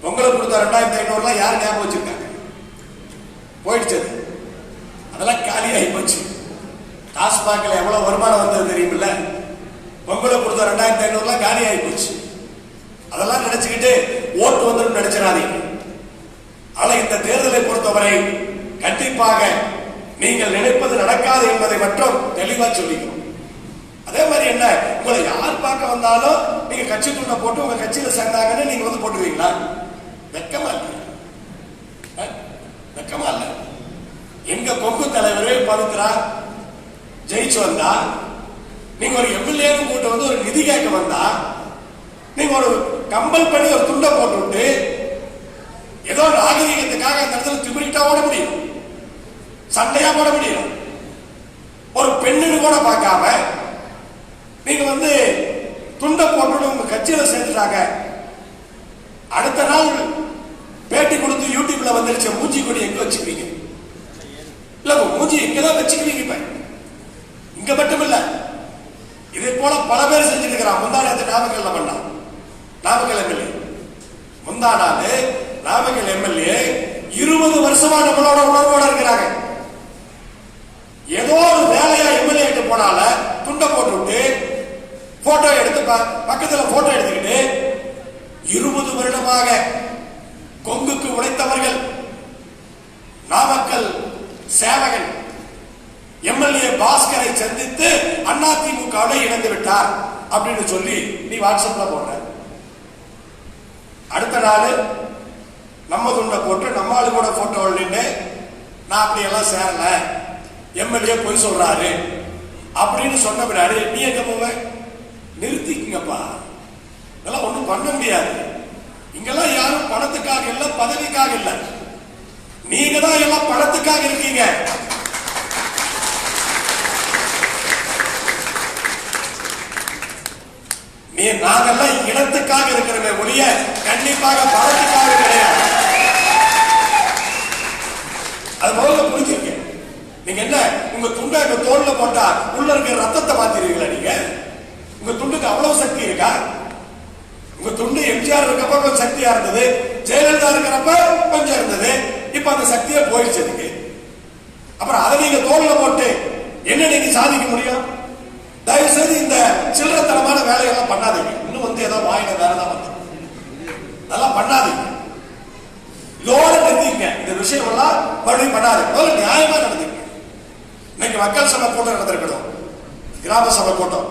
உங்களுக்கு கொடுத்த 2500 யார் ஞாபகம் வச்சிருக்காங்க? போயிடுச்சு, அதெல்லாம் காலி ஆகி போச்சு. டாஸ்மாக்ல எவ்வளவு வருமானம் வந்தது தெரியுமில்ல? உங்களுக்கு கொடுத்த 2500 காலி ஆகி போச்சு. அதெல்லாம் நினைச்சுக்கிட்டு ஓட்டு வந்து நினைச்சிடாதீங்க. ஆனா இந்த தேர்தலை பொறுத்தவரை கண்டிப்பாக நீங்கள் நினைப்பது நடக்காது என்பதை மட்டும் தெளிவா சொல்லிக்கணும். அதே மாதிரி என்ன, உங்களை யார் பார்க்க வந்தாலும் நீங்க கட்சி துண்டை போட்டு உங்க கட்சியில சேர்ந்தாங்கன்னு நீங்க வந்து போட்டுருவீங்களா? வெக்கமா இல்ல? வெக்கமா இல்ல? எங்க கொங்கு தலைவர் பவித்ரா ஜெயிச்சு வந்தா, நீங்க ஒரு எம்எல்ஏ கூட்ட வந்து ஒரு நிதி கேட்க வந்தா, நீங்க ஒரு கம்பல் பண்ணி ஒரு துண்டை போட்டு விட்டு ஏதோ நாகரிகத்துக்காக அந்த இடத்துல திமிரிட்டா ஓட முடியும், சண்டையா போட முடியும். ஒரு பெண்ணுன்னு கூட பார்க்காம நீங்க வந்து துண்டை போட்டு உங்க கட்சியில சேர்த்துட்டாங்க. அடுத்த நாள் பேட்டி கொடுத்து யூடியூப்ல வந்துருச்சு, மூஞ்சி கொடி எங்க வச்சுக்குவீங்க? இல்ல மூஞ்சி எங்கதான் வச்சுக்குவீங்க? இப்ப இங்க மட்டும் இல்ல, இதே போல பல பேர் செஞ்சுட்டு இருக்கிறான். முந்தானத்து நாமக்கல்ல பண்ணான், நாமக்கல் எம்எல்ஏ முந்தானாலு நாமக்கல் எம்எல்ஏ 20 வருஷமா நம்மளோட உணர்வோட இருக்கிறாங்க. ஏதோ ஒரு வேலையா எம்எல்ஏ கிட்ட போனால துண்டை போட்டு விட்டு போட்டோ எடுத்து பக்கத்துல போட்டோ எடுத்துக்கிட்டு 20 வருடமாக கொங்குக்கு உழைத்தவர்கள் நாமக்கல் சேவகன் எம்எல்ஏ பாஸ்கரை சந்தித்து அதிமுகவோட இணைந்து விட்டார் அப்படின்னு சொல்லி நீ வாட்ஸ்அப்ல போடுற. அடுத்த நாள் நம்ம துண்டை போட்டு நம்மாலு கூட போட்டோ நின்று நான் அப்படி எல்லாம் சேரல, எம்எல்ஏ பொய் சொல்றாரு அப்படின்னு சொன்ன பின்னாடி நீ எங்க போவ? நிறுத்திக்குங்கப்பா, இதெல்லாம் ஒண்ணும் பண்ண முடியாது. இங்கெல்லாம் யாரும் பணத்துக்காக இல்ல, பதவிக்காக இல்ல, நீங்க தான் எல்லாம் பணத்துக்காக இருக்கீங்க. நாங்கெல்லாம் இனத்துக்காக இருக்கிறவே ஒழிய கண்டிப்பாக பணத்துக்காக கிடையாது. அது முதல்ல புரிஞ்சிருக்க. நீங்க என்ன உங்க துண்டை எங்க தோல்ல போட்டா உள்ள இருக்கிற ரத்தத்தை மாத்திருவீங்களா? நீங்க உங்க துண்டுக்கு அவ்வளவு சக்தி இருக்கா? உங்க துண்டு எம்ஜிஆர் இருக்கப்ப கொஞ்சம் சக்தியா இருந்தது, ஜெயலலிதா இருக்கிறப்ப கொஞ்சம் இருந்தது, இப்ப அந்த சக்தியே போயிடுச்சு. அப்புறம் அதை நீங்க தோல்ல போட்டு என்ன நீங்க சாதிக்க முடியும்? தயவு செய்து இந்த சில்லறத்தனமான வேலையெல்லாம் பண்ணாதீங்க. இன்னும் வந்து ஏதோ வாயில வேலைதான் வந்து அதெல்லாம் பண்ணாதீங்க. இதோட நிறுத்திங்க. இந்த விஷயம் எல்லாம் மறுபடியும் பண்ணாதீங்க. நியாயமா நடந்தீங்க. இன்னைக்கு மக்கள் சபை கூட்டம் நடந்திருக்கணும், கிராம சபை கூட்டம்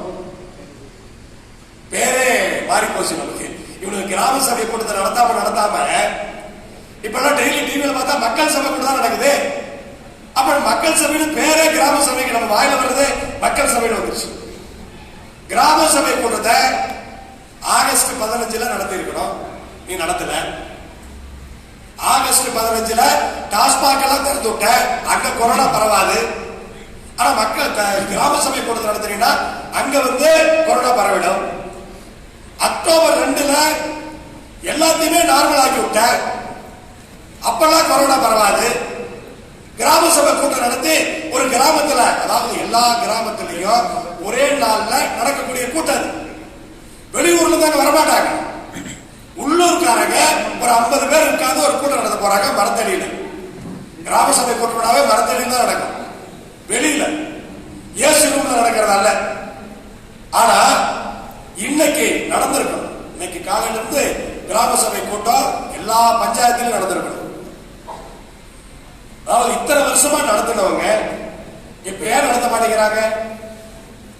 பேரே மாறி போச்சு நமக்கு. இவனுக்கு கிராம சபை கூட்டத்தை நடத்தாம இப்ப எல்லாம் டெய்லி டிவியில பார்த்தா மக்கள் சபை கூட்டம் தான் நடக்குது. அப்ப மக்கள் சபைன்னு பேரே கிராம சபைக்கு நம்ம வாயில வருது மக்கள் சபைன்னு வந்துருச்சு. கிராம சபை கூட்டத்தை ஆகஸ்ட் 15 நடத்தி இருக்கணும், நீ நடத்தல. ஆகஸ்ட் 15 டாஸ்மாக் எல்லாம் திறந்து விட்ட, அங்க கொரோனா பரவாது. ஆனா மக்கள் கிராம சபை கூட்டத்தை நடத்துறீங்கன்னா அங்க கொரோனா பரவிடும். அக்டோபர் 2 எல்லாத்தையுமே நார்மல் ஆக்கி விட்ட, அப்பெல்லாம் கொரோனா பரவாது. கிராம சபை கூட்டம் நடத்தி ஒரு கிராமத்துல, அதாவது எல்லா கிராமத்திலையும் ஒரே நாள்ல நடக்கக்கூடிய கூட்டம். வெளியூர்ல தாங்க வரமாட்டாங்க, உள்ளூர்காரங்க ஒரு 50 பேர் உட்கார்ந்து ஒரு கூட்டம் நடத்த போறாங்க மரத்தடியில. கிராம சபை கூட்டம்னாவே மரத்தடியில் தான் நடக்கும், வெளியில ஏசி ரூம்ல நடக்கிறதால. ஆனா இன்னைக்கு நடந்திருக்கும், இன்னைக்கு காலையில இருந்து கிராம சபை கூட்டம் எல்லா பஞ்சாயத்திலும் நடந்திருக்கணும். அதாவது இத்தனை வருஷமா நடத்தினவங்க இப்ப ஏன் நடத்த மாட்டேங்கிறாங்க?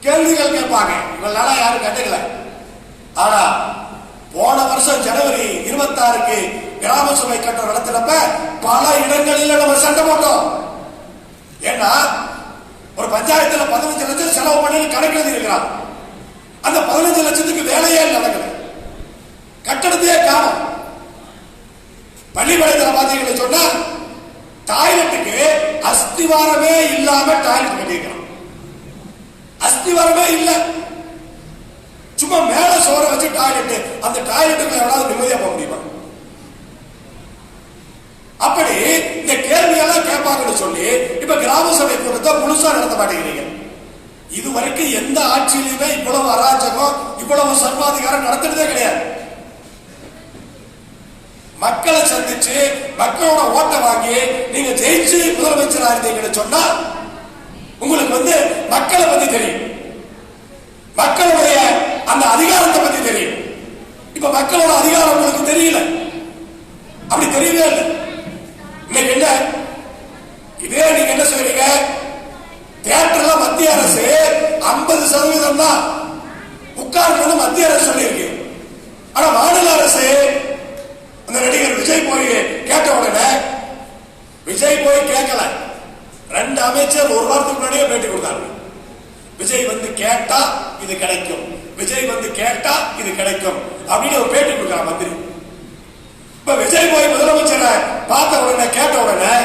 கேள்விகள் கேட்பாங்க, இவங்களால யாரும் கண்டுக்கல. ஆனா போன வருஷம் ஜனவரி 26க்கு கிராம சபை கட்டம் நடத்தினப்ப பல இடங்களில் நம்ம சண்டை போட்டோம். ஏன்னா ஒரு பஞ்சாயத்துல 15 லட்சம் செலவு பண்ணி கணக்கு எழுதியிருக்கிறான். அந்த 15 லட்சத்துக்கு வேலையே நடக்கல, கட்டடத்தையே காணும். பள்ளிப்பாளையத்துல பாத்தீங்கன்னு சொன்னா டாய்லெட்டுக்கு அஸ்திவாரமே இல்லாம டாய்லெட் கட்டியிருக்கிறான். அஸ்திவாரமே இல்ல, சும்மா மேல சோற வச்சு டாய்லெட். அந்த டாய்லெட்டுக்கு எவ்வளவு நிம்மதியா போக முடியுமா? அப்படி இந்த கேள்வியெல்லாம் கேட்பாங்கன்னு சொல்லி இப்ப கிராம சபை கூட்டத்தை முழுசா நடத்த மாட்டேங்கிறீங்க. இதுவரைக்கும் எந்த ஆட்சியிலுமே இவ்வளவு அராஜகம், இவ்வளவு சர்வாதிகாரம் நடத்துறதே கிடையாது. மக்களை சந்திச்சு மக்களோட ஓட்டை வாங்கி நீங்க ஜெயிச்சு முதலமைச்சரா இருந்தீங்கன்னு சொன்னா உங்களுக்கு மக்களை பத்தி தெரியும், மக்களுடைய அந்த அதிகாரத்தை பத்தி தெரியும். இப்ப மக்களோட அதிகாரம் உங்களுக்கு தெரியல, அப்படி தெரியவே இல்லை. இன்னைக்கு என்ன இதே நீங்க என்ன சொல்றீங்க? தியேட்டர்ல மத்திய அரசு 50% தான் உட்கார்ந்து மத்திய அரசு சொல்லியிருக்கு. ஆனா மாநில அரசு அந்த நடிகர் விஜய் போய் கேட்ட உடனே, விஜய் போய் கேட்கல, 2 அமைச்சர் ஒரு வாரத்துக்கு முன்னாடியே பேட்டி கொடுத்தாங்க. விஜய் கேட்டா இது கிடைக்கும், விஜய் கேட்டா இது கிடைக்கும் அப்படின்னு ஒரு பேட்டி கொடுக்கிற மந்திரி. இப்ப விஜய் போய் முதலமைச்சரை பார்த்த உடனே கேட்ட உடனே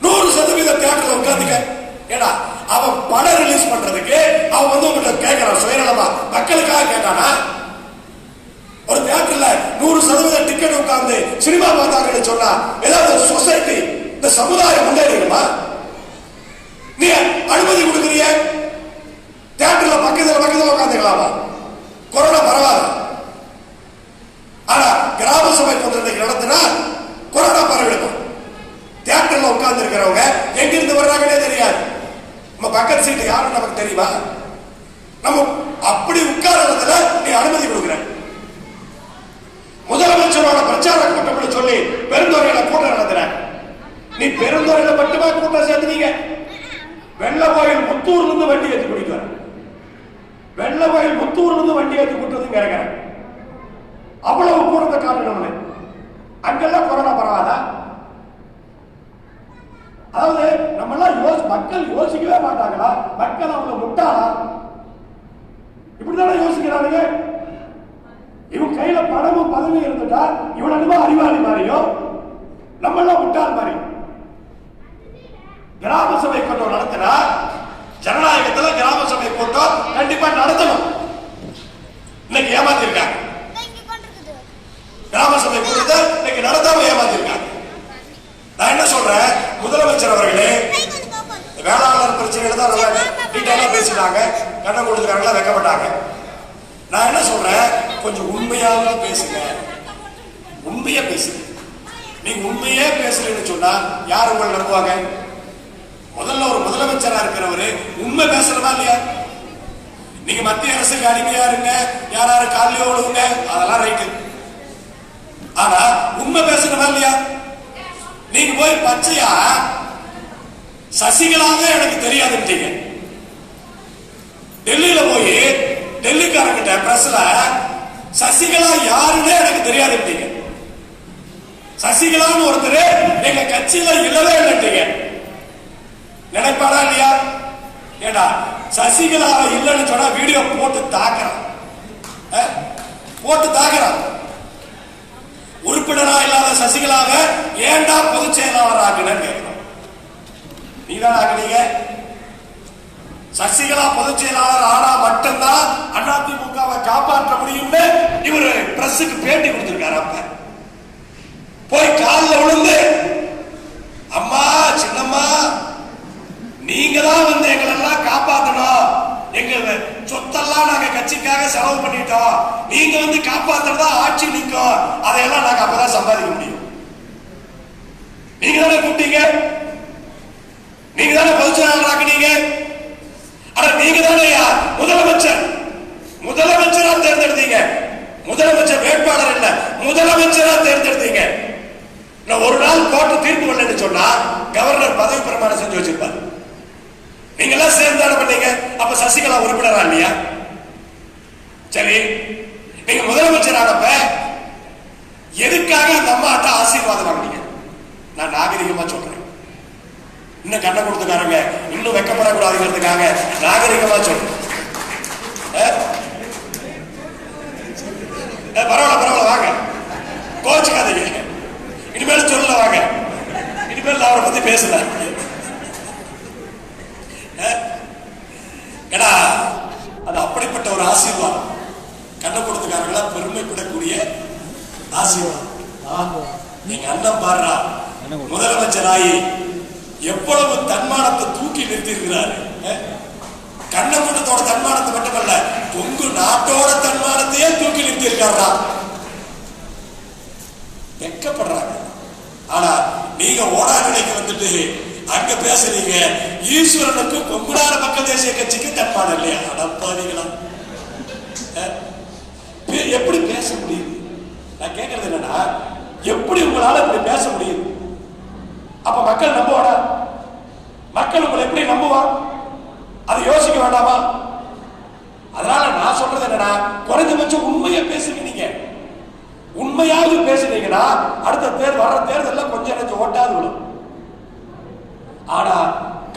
100% தியேட்டர்ல உட்கார்ந்துக்க. ஏன்னா அவன் படம் ரிலீஸ் பண்றதுக்கு அவன் உங்கள்கிட்ட கேட்கிறான், சுயநலமா மக்களுக்காக கேட்டானா? ஒரு தியேட்டர்ல 100% டிக்கெட் உட்கார்ந்து சினிமா பார்த்தாங்கன்னு சொன்னா ஏதாவது சொசைட்டி, இந்த சமுதாயம் முன்னேறிடுமா? நீ அனுமதி கொடுக்குறீங்க, தியேட்டர்ல பக்கத்துல உட்காந்துக்கலாமா? கொரோனா பரவாது. ஆனா கிராம சபை கூட்டத்தை நடத்தினா கொரோனா பரவிடுமா? தியேட்டர்ல உட்கார்ந்து இருக்கிறவங்க எங்கிருந்து வர்றாங்கன்னே தெரியாது. நம்ம பக்கத்து சீட்டு யாரும் நமக்கு தெரியுமா? நம்ம அப்படி உட்கார்றதுல நீ அனுமதி கொடுக்குற. முதலமைச்சரோட பிரச்சார கூட்டம் சொல்லி பெருந்துறையில கூட்டம் நடத்துற. நீ பெருந்துறையில மட்டுமா கூட்டம் சேர்த்துனீங்க? வெள்ளகோயில் முத்தூர்ல இருந்து வண்டி ஏற்றி குடிக்கிற, வெள்ளகோயில் முத்தூர்ல இருந்து வண்டி ஏற்றி கூட்டது இறங்குற. அவ்வளவு கூட்டத்தை காட்டணும்னு அங்கெல்லாம் கொரோனா பரவாதா? அதாவது நம்ம எல்லாம் மக்கள் யோசிக்கவே மாட்டாங்களா? மக்கள் அவங்க முட்டாளா? இப்படிதானே யோசிக்கிறானுங்க. இவன் கையில பணமும் பதவி இருந்துட்டா இவனுமா அறிவாளி மாதிரியும் நம்ம எல்லாம் முட்டாள் மாதிரி. கிராம சபை கூட்டம் நடத்தினா ஜனநாயகத்துல கிராம சபை கூட்டம் கண்டிப்பா நடத்தணும். இன்னைக்கு ஏமாத்திருக்காங்க, கிராம சபை கூட்டத்தை இன்னைக்கு நடத்தாம ஏமாத்திருக்காங்க. நான் என்ன சொல்றேன், முதலமைச்சர் அவர்களே வேளாளர் பிரச்சனையில தான் டீட்டெயிலா பேசிட்டாங்க, கண்ண கொடுத்துக்காரங்களா வைக்கப்பட்டாங்க. நான் என்ன சொல்றேன், கொஞ்சம் உண்மையாக பேசுங்க, உண்மையா பேசுங்க. நீங்க உண்மையே பேசலன்னு சொன்னா யார் உங்களை நம்புவாங்க? முதல்ல ஒரு முதலமைச்சரா இருக்கிறவரு உண்மை பேசணுமா இல்லையா? நீங்க மத்திய அரசுக்கு அடிமையா இருங்க, யாராரு காலையோ விடுங்க, அதெல்லாம் ரைட்டு. ஆனா உண்மை பேசணுமா இல்லையா? நீங்க போய் பச்சையா சசிகலாக எனக்கு தெரியாதுட்டீங்க. டெல்லியில போய் டெல்லிக்காரங்கிட்ட பிரஸ்ல சசிகலா யாருன்னு எனக்கு தெரியாதுட்டீங்க. சசிகலான்னு ஒருத்தர் எங்க கட்சியில இல்லவே இல்லைட்டீங்க. நினைப்பாடா இல்லையா? ஏடா சசிகலாவை இல்லைன்னு சொன்னா வீடியோ போட்டு தாக்குறான், போட்டு தாக்குறான். உறுப்பினரா இல்லாத சசிகலாவை ஏண்டா பொதுச் செயலாளர் ஆக்குன்னு கேட்கிறோம். நீதான் ஆக்குனீங்க. சசிகலா பொதுச் செயலாளர் ஆனா மட்டும்தான் அதிமுகவை காப்பாற்ற முடியும்னு இவரு பிரஸுக்கு பேட்டி கொடுத்திருக்காரு. அப்ப போய் காலில் விழுந்து, அம்மா சின்னம்மா நீங்க தான் வந்து எங்களெல்லாம் காப்பாற்றணும், எங்க சொத்தெல்லாம் நாங்க கட்சிக்காக செலவு பண்ணிட்டோம், நீங்க வந்து காப்பாத்துறதா ஆட்சி நிற்கும், அதையெல்லாம் நாங்க அப்பதான் சம்பாதிக்க முடியும். நீங்க தானே கூப்பிட்டீங்க, நீங்க தானே பொதுச் செயலாளர் ஆக்குனீங்க. ஆனா நீங்க தானே முதலமைச்சரா தேர்ந்தெடுத்தீங்க. முதலமைச்சர் வேட்பாளர் இல்ல, முதலமைச்சரா தேர்ந்தெடுத்தீங்க. ஒரு நாள் கோர்ட்டு தீர்ப்பு வரலன்னு சொன்னா கவர்னர் பதவி பிரமாணம் செஞ்சு வச்சிருப்பாரு. நீங்க எல்லாம் சேர்ந்து தானே பண்ணீங்க. அப்ப சசிகலா உறுப்பினரா இல்லையா? சரி, நீங்க முதலமைச்சர் ஆனப்ப எதுக்காக அந்த அம்மாட்ட ஆசீர்வாதம் வாங்கினீங்க? நான் நாகரிகமா சொல்றேன். இன்னும் கண்ணை கொடுத்துக்காரங்க இன்னும் வெக்கப்படக்கூடாதுங்கிறதுக்காக நாகரிகமா சொல்றேன். பரவாயில்ல வாங்க, கோச்சுக்காதீங்க. இனிமேல் சொல்லல வாங்க, இனிமேல் அவரை பத்தி பேசல. ஏன்னா அது அப்படிப்பட்ட ஒரு ஆசீர்வாதம், கண்ணை கொடுத்துக்காரங்களா பெருமைப்படக்கூடிய ஆசீர்வாதம். நீங்க அண்ணன் பாடுறா முதலமைச்சராயி எவ்வளவு தன்மானத்தை தூக்கி நிறுத்திருக்கிறாரு. கண்ணக்கூட்டத்தோட தன்மானத்தை மட்டுமல்ல, கொங்கு நாட்டோட தன்மானத்தையே தூக்கி நிறுத்தி இருக்காரா. வெக்கப்படுறாங்க. ஆனா நீங்க ஓடாநிலைக்கு வந்துட்டு அங்க பேசுறீங்க ஈஸ்வரனுக்கு கொங்குநாடு மக்கள் தேசிய கட்சிக்கு தன்மானம் இல்லையா? அடப்பாவீங்களா, எப்படி பேச முடியுது? நான் கேட்கறது என்னன்னா, எப்படி உங்களால இப்படி பேச முடியுது? அப்ப மக்கள் நம்புவாடா? மக்கள் உங்களை எப்படி நம்புவான்? அதை யோசிக்க வேண்டாமா? அதனால நான் சொல்றது என்னன்னா, குறைஞ்சபட்சம் உண்மையை பேசுங்க. நீங்க உண்மையாவது பேசுனீங்கன்னா அடுத்த வர்ற தேர்தல் கொஞ்சம் எனக்கு ஓட்டாது விடும். ஆனா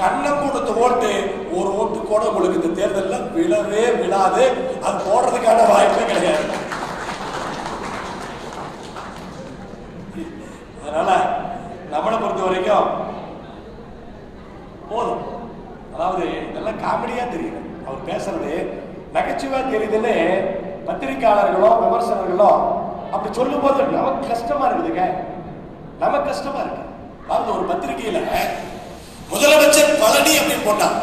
கண்ணை கொடுத்த ஓட்டு, ஒரு ஓட்டு கூட உங்களுக்கு இந்த தேர்தலில் விழவே விழாது. அது போடுறதுக்கான வாய்ப்பே கிடையாது. அதனால நம்மளை பொறுத்த வரைக்கும் போதும். அதாவது இதெல்லாம் காமெடியா தெரியுது, அவர் பேசுறது நகைச்சுவா தெரியுதுன்னு பத்திரிகையாளர்களோ விமர்சகர்களோ அப்படி சொல்லும் போது நமக்கு கஷ்டமா இருக்குதுங்க, நமக்கு கஷ்டமா இருக்கு. அதாவது ஒரு பத்திரிகையில முதலமைச்சர் பழனி அப்படின்னு போட்டான்,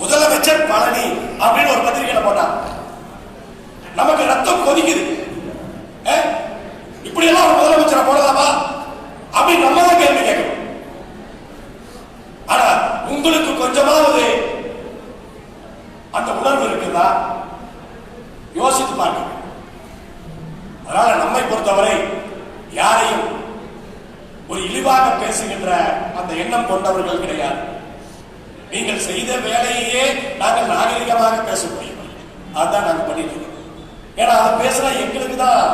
முதலமைச்சர் பழனி அப்படின்னு ஒரு பத்திரிகையில போட்டான். நமக்கு ரத்தம் கொதிக்குது. இப்படி எல்லாம் ஒரு முதலமைச்சரை போடலாமா அப்படின்னு நம்ம தான் கேள்வி கேட்கணும். ஆனா உங்களுக்கு கொஞ்சமாவது அந்த உணர்வு இருக்குதா? யோசித்து பார்க்க. அதனால நம்மை பொறுத்தவரை யாரையும் ஒரு இழிவாக பேசுகின்ற அந்த எண்ணம் கொண்டவர்கள் கிடையாது. நீங்கள் செய்த வேலையே நாங்கள் நாகரிகமாக பேச முடியும், அதுதான் நாங்கள் பண்ணிட்டு இருக்கோம். ஏன்னா அதை பேசுனா எங்களுக்கு தான்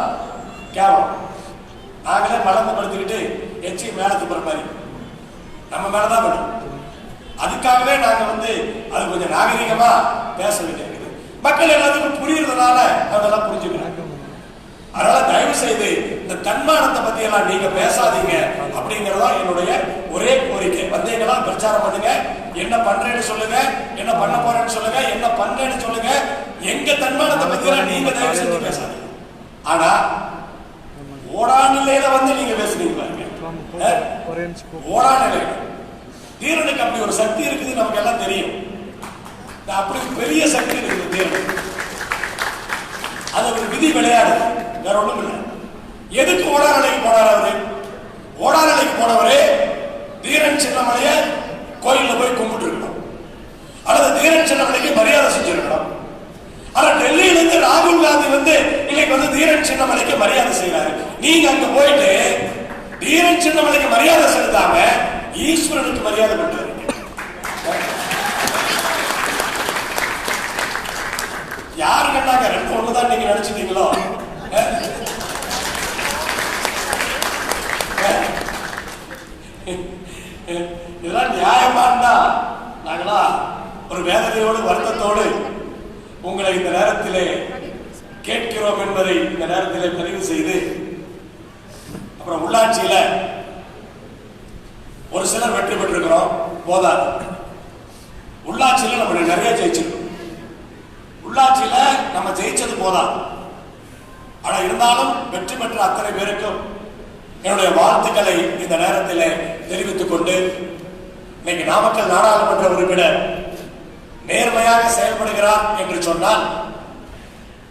கேவலம். நாங்களே மலர்ந்து படுத்துக்கிட்டு எச்சி மேல துப்புற மாதிரி நம்ம மேலதான் விடும். அதுக்காகவே நாங்க அது கொஞ்சம் நாகரிகமா பேச வேண்டியது. மக்கள் எல்லாத்துக்கும் புரியுறதுனால அதெல்லாம் புரிஞ்சுக்கிறாங்க. அதனால தயவு செய்து இந்த தன்மானத்தை பத்தி எல்லாம் நீங்க பேசாதீங்க அப்படிங்கறதா என்னுடைய ஒரே கோரிக்கை. வந்தீங்களா பிரச்சாரம் பண்ணுங்க, என்ன பண்றேன்னு சொல்லுங்க, என்ன பண்ண போறேன்னு சொல்லுங்க, என்ன பண்றேன்னு சொல்லுங்க. எங்க தன்மானத்தை பத்தி எல்லாம் நீங்க தயவு செஞ்சு பேசாதீங்க. ஆனா ஓடாநிலையில நீங்க பேசுறீங்க பாருங்க, ஓடாநிலை தீரனுக்கு அப்படி ஒரு சக்தி இருக்குது, நமக்கு எல்லாம் தெரியும். அப்படி பெரிய சக்தி இருக்குது தீரனுக்கு. அது ஒரு விதி விளையாடு, வேற ஒண்ணும் இல்லை. எதுக்கு ஓடாநிலைக்கு போனார் அவரு? ஓடாநிலைக்கு போனவரு தீரன் சின்னமலைய கோயில்ல போய் கும்பிட்டு இருக்கணும், அல்லது தீரன் சின்னமலைக்கு மரியாதை செஞ்சிருக்கணும். ஆனா டெல்லியில இருந்து ராகுல் காந்தி இன்னைக்கு தீரன் சின்னமலைக்கு மரியாதை செய்யறாரு. நீங்க அங்க போயிட்டு தீரன் சின்னமலைக்கு மரியாதை செலுத்தாம ஈஸ்வரனுக்கு மரியாதை பண்றாரு. யாரு கண்டாங்க? ரெண்டு ஒண்ணுதான் நீங்க நினைச்சிட்டீங்களோ? இதெல்லாம் நியாயமானா நாங்களா ஒரு வேதனையோடு வருத்தத்தோடு உங்களை இந்த நேரத்திலே கேட்கிறோம் என்பதை இந்த நேரத்திலே பதிவு செய்து, அப்புறம் உள்ளாட்சியில ஒரு சிலர் வெற்றி பெற்றிருக்கிறோம், போதாது. உள்ளாட்சியில நம்ம நிறைய ஜெயிச்சிருக்கோம். உள்ளாட்சியில நம்ம ஜெயிச்சது போதாது. ஆனா இருந்தாலும் வெற்றி பெற்ற அத்தனை பேருக்கும் என்னுடைய வாழ்த்துக்களை இந்த நேரத்தில் தெரிவித்துக் கொண்டு, இன்னைக்கு நாமக்கல் நாடாளுமன்ற உறுப்பினர் நேர்மையாக செயல்படுகிறார் என்று சொன்னால்,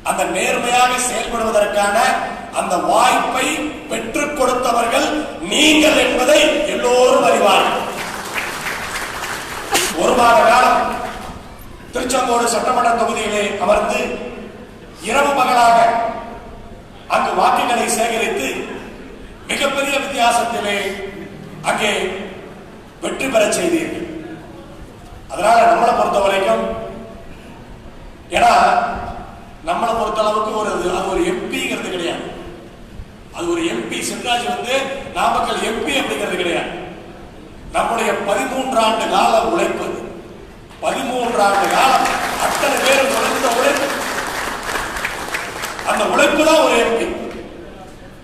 அந்த நேர்மையாக செயல்படுவதற்கான அந்த வாய்ப்பை பெற்றுக் கொடுத்தவர்கள் நீங்கள் என்பதை எல்லோரும் அறிவார்கள். ஒரு மாத காலம் திருச்செங்கோடு சட்டமன்ற தொகுதியிலே அமர்ந்து இரவு பகலாக அங்கு வாக்குகளை சேகரித்து மிகப்பெரிய வித்தியாசத்திலே அங்கே வெற்றி பெற செய்தீர்கள். அதனால நம்மளை பொறுத்த வரைக்கும், ஏன்னா நம்மளை பொறுத்த அளவுக்கு அது ஒரு எம்பிங்கிறது கிடையாது. அது ஒரு எம்பி செல்வராஜ் நாமக்கல் எம்பி அப்படிங்கிறது கிடையாது. நம்முடைய 13 ஆண்டு கால உழைப்பு, 13 ஆண்டு காலம் அத்தனை பேரும் உழைத்த உழைப்பு, அந்த உழைப்பு தான் ஒரு எம்பி.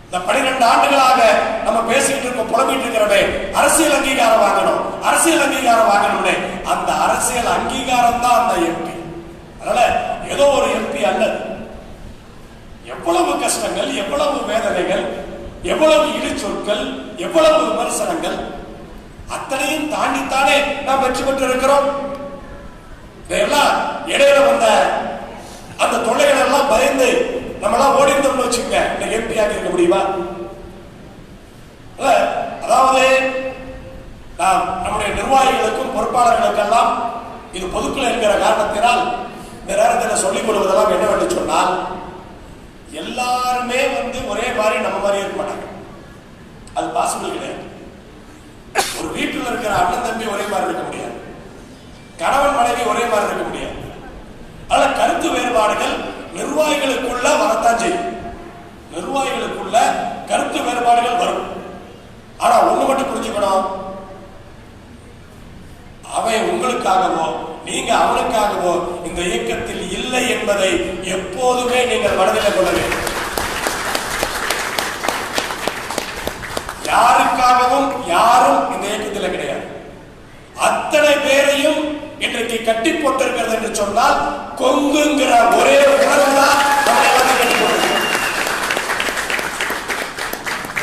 இந்த 12 ஆண்டுகளாக நம்ம பேசிட்டு இருக்கோம், புலம்பிட்டு இருக்கிறோமே, அரசியல் அங்கீகாரம் வாங்கணும், அரசியல் அங்கீகாரம் வாங்கணும். அந்த அரசியல் அங்கீகாரம் தான் அந்த எம்பி. அதனால ஏதோ ஒரு எம்பி அல்ல. எவ்வளவு கஷ்டங்கள், எவ்வளவு வேதனைகள், எவ்வளவு இடிச்சொற்கள், எவ்வளவு விமர்சனங்கள், அத்தனையும் தாண்டித்தானே நாம் வெற்றி பெற்று இருக்கிறோம். இதெல்லாம் இடையில வந்த அந்த தொல்லைகள் எல்லாம் பயந்து நம்மளாம் ஓடி இருந்தோம்னு வச்சுங்க, இன்னைக்கு எம்பியாக இருக்க முடியுமா? அதாவது நம்முடைய நிர்வாகிகளுக்கும் பொறுப்பாளர்களுக்கெல்லாம் இது பொதுக்குழு என்கிற காரணத்தினால் இந்த நேரத்தில் சொல்லிக் கொள்வதெல்லாம் என்னவென்று சொன்னால், எல்லாருமே ஒரே மாதிரி நம்ம மாதிரி இருக்க மாட்டாங்க. அது பாசிபிள் கிடையாது. ஒரு வீட்டில் இருக்கிற அண்ணன் தம்பி ஒரே மாதிரி இருக்க முடியாது, கணவன் மனைவி ஒரே மாதிரி இருக்க முடியாது. அதனால கருத்து வேறுபாடுகள் நிர்வாகிகளுக்குள்ள வரத்தான் செய்யும். நிர்வாகிகளுக்குள்ள கருத்து வேறுபாடுகள் வரும். ஆனா ஒண்ணு மட்டும் புரிஞ்சுக்கணும், அவன் உங்களுக்காகவோ நீங்க அவனுக்காகவோ இந்த இயக்கத்தில் இல்லை என்பதை எப்போதுமே நீங்கள் மனதில் கொள்ள வேண்டும். யாருக்காகவும் யாரும் இந்த இயக்கத்தில் கிடையாது. அத்தனை பேரையும் இன்றைக்கு கட்டி போட்டிருக்கிறது என்று சொன்னால் கொங்குங்கிற ஒரே உணர்வு தான்.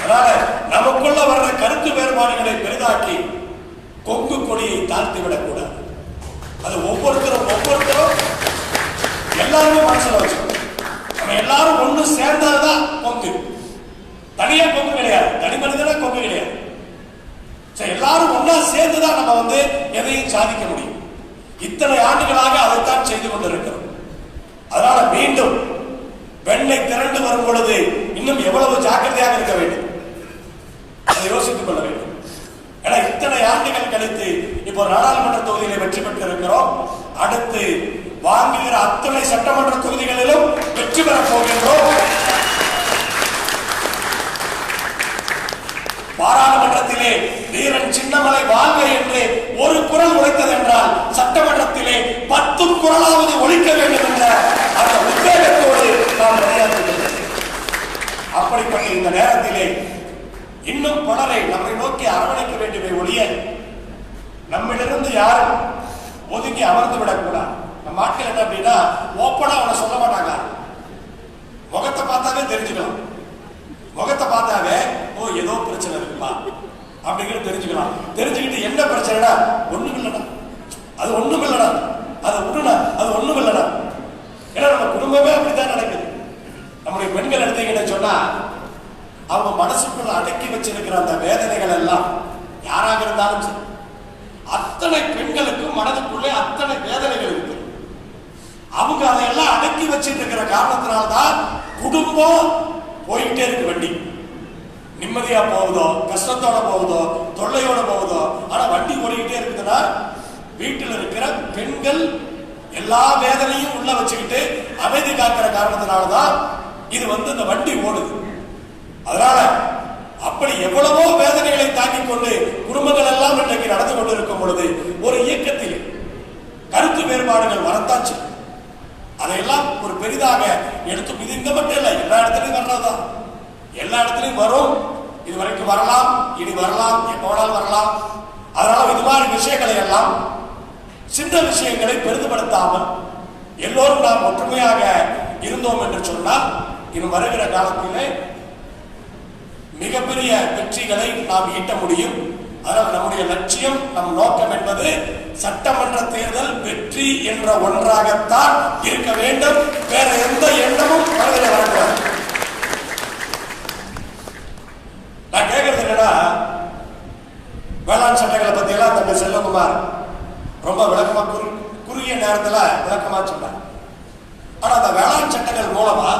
அதனால நமக்குள்ள வர்ற கருத்து வேறுபாடுகளை பெரிதாக்கி கொங்கு கொடியை தாழ்த்தி விடக்கூடாது. அது ஒவ்வொருத்தரும் எல்லாருமே மனசுல வச்சுக்கணும். நம்ம எல்லாரும் ஒண்ணு சேர்ந்தால்தான் கொங்கு. தனியா கொங்கு கிடையாது, தனி மனிதனா கொங்கு கிடையாது. எல்லாரும் ஒன்னா சேர்ந்துதான் நம்ம எதையும் சாதிக்க முடியும். இத்தனை ஆண்டுகளாக அதைத்தான் செய்து கொண்டிருக்கிறோம். அதனால மீண்டும் வெண்ணெய் திரண்டு வரும் பொழுது இன்னும் எவ்வளவு ஜாக்கிரதையாக இருக்க வேண்டும், அதை யோசித்துக் கொள்ள வேண்டும். ஏன்னா இத்தனை ஆண்டுகள் கழித்து இப்போ நாடாளுமன்ற தொகுதியில வெற்றி பெற்று இருக்கிறோம். அடுத்து வாங்குகிற அத்தனை சட்டமன்ற தொகுதிகளிலும் வெற்றி பெறப் போகின்றோம். பாராளுமன்றத்திலே வீரன் சின்னமலை வாழ்க என்று ஒரு குரல் உழைத்தது என்றால், சட்டமன்றத்திலே 10 குரலாவது ஒழிக்க வேண்டும் என்ற அந்த உத்வேகத்தோடு நாம் பணியாற்றுகிறோம். அப்படிப்பட்ட இந்த நேரத்திலே இன்னும் பலரை நம்மை நோக்கி அரவணைக்க வேண்டுமே ஒழிய நம்மிலிருந்து யாரும் ஒதுங்கி அமர்ந்து விடக்கூடாது. நம்ம ஆட்கள் என்ன அப்படின்னா, ஓப்பனா அவனை சொல்ல மாட்டாங்க. முகத்தை பார்த்தாவே தெரிஞ்சுக்கலாம். முகத்தை பார்த்தாவே ஓ ஏதோ பிரச்சனை இருக்குமா அப்படிங்கிறது தெரிஞ்சுக்கலாம். தெரிஞ்சுக்கிட்டு என்ன பிரச்சனைனா, ஒண்ணும் இல்லடா, அது ஒண்ணும் இல்லடா, அதை விடுனா, அது ஒண்ணும் இல்லடா. ஏன்னா நம்ம குடும்பமே அப்படித்தான் நடக்குது. நம்முடைய பெண்கள் எடுத்தீங்கன்னு சொன்னா, அவங்க மனசுக்குள்ள அடக்கி வச்சிருக்கிற அந்த வேதனைகள் எல்லாம் யாராக இருந்தாலும் சரி, அத்தனை பெண்களுக்கும் மனதுக்குள்ளே அத்தனை வேதனைகள் இருக்கு. அவங்க அதையெல்லாம் அடக்கி வச்சிட்டு இருக்கிற காரணத்தினால்தான் குடும்பம் போயிட்டே இருக்கு. வண்டி நிம்மதியா போகுதோ, கஷ்டத்தோட போகுதோ, தொல்லையோட போகுதோ, ஆனா வண்டி ஓடிக்கிட்டே இருக்குதுன்னா வீட்டில் இருக்கிற பெண்கள் எல்லா வேதனையும் உள்ள வச்சுக்கிட்டு அமைதி காக்கிற காரணத்தினால்தான் இது இந்த வண்டி ஓடுது. அதனால அப்படி எவ்வளவோ வேதனைகளை தாங்கிக் கொண்டு குடும்பங்கள் எல்லாம் இன்றைக்கு நடந்து கொண்டிருக்கும் பொழுது ஒரு இயக்கத்தில் கருத்து வேறுபாடுகள் வரத்தாச்சு. அதையெல்லாம் ஒரு பெரிதாக எடுத்து இது இந்த மட்டும் இல்லை, எல்லா இடத்துலையும் வர்றதுதான், எல்லா இடத்துலையும் வரும். இது வரைக்கும் வரலாம், இனி வரலாம், எப்போனாலும் வரலாம். அதனால இது மாதிரி விஷயங்களை எல்லாம் சின்ன விஷயங்களை பெரிதுபடுத்தாமல் எல்லோரும் நாம் ஒற்றுமையாக இருந்தோம் என்று சொன்னால் இன்னும் வருகிற காலத்திலே மிகப்பெரிய வெற்றிகளை நாம் ஈட்ட முடியும். அதனால் நம்முடைய லட்சியம், நம் நோக்கம் என்பது சட்டமன்ற தேர்தல் வெற்றி என்ற ஒன்றாகத்தான் இருக்க வேண்டும். வேற எந்த எண்ணமும் மனதில் வரக்கூடாது. நான் கேட்கறது என்னன்னா, வேளாண் சட்டங்களை பத்தி எல்லாம் தம்பி செல்வகுமார் ரொம்ப விளக்கமா குறுகிய நேரத்துல விளக்கமா சொன்னார். ஆனா அந்த வேளாண் சட்டங்கள் மூலமா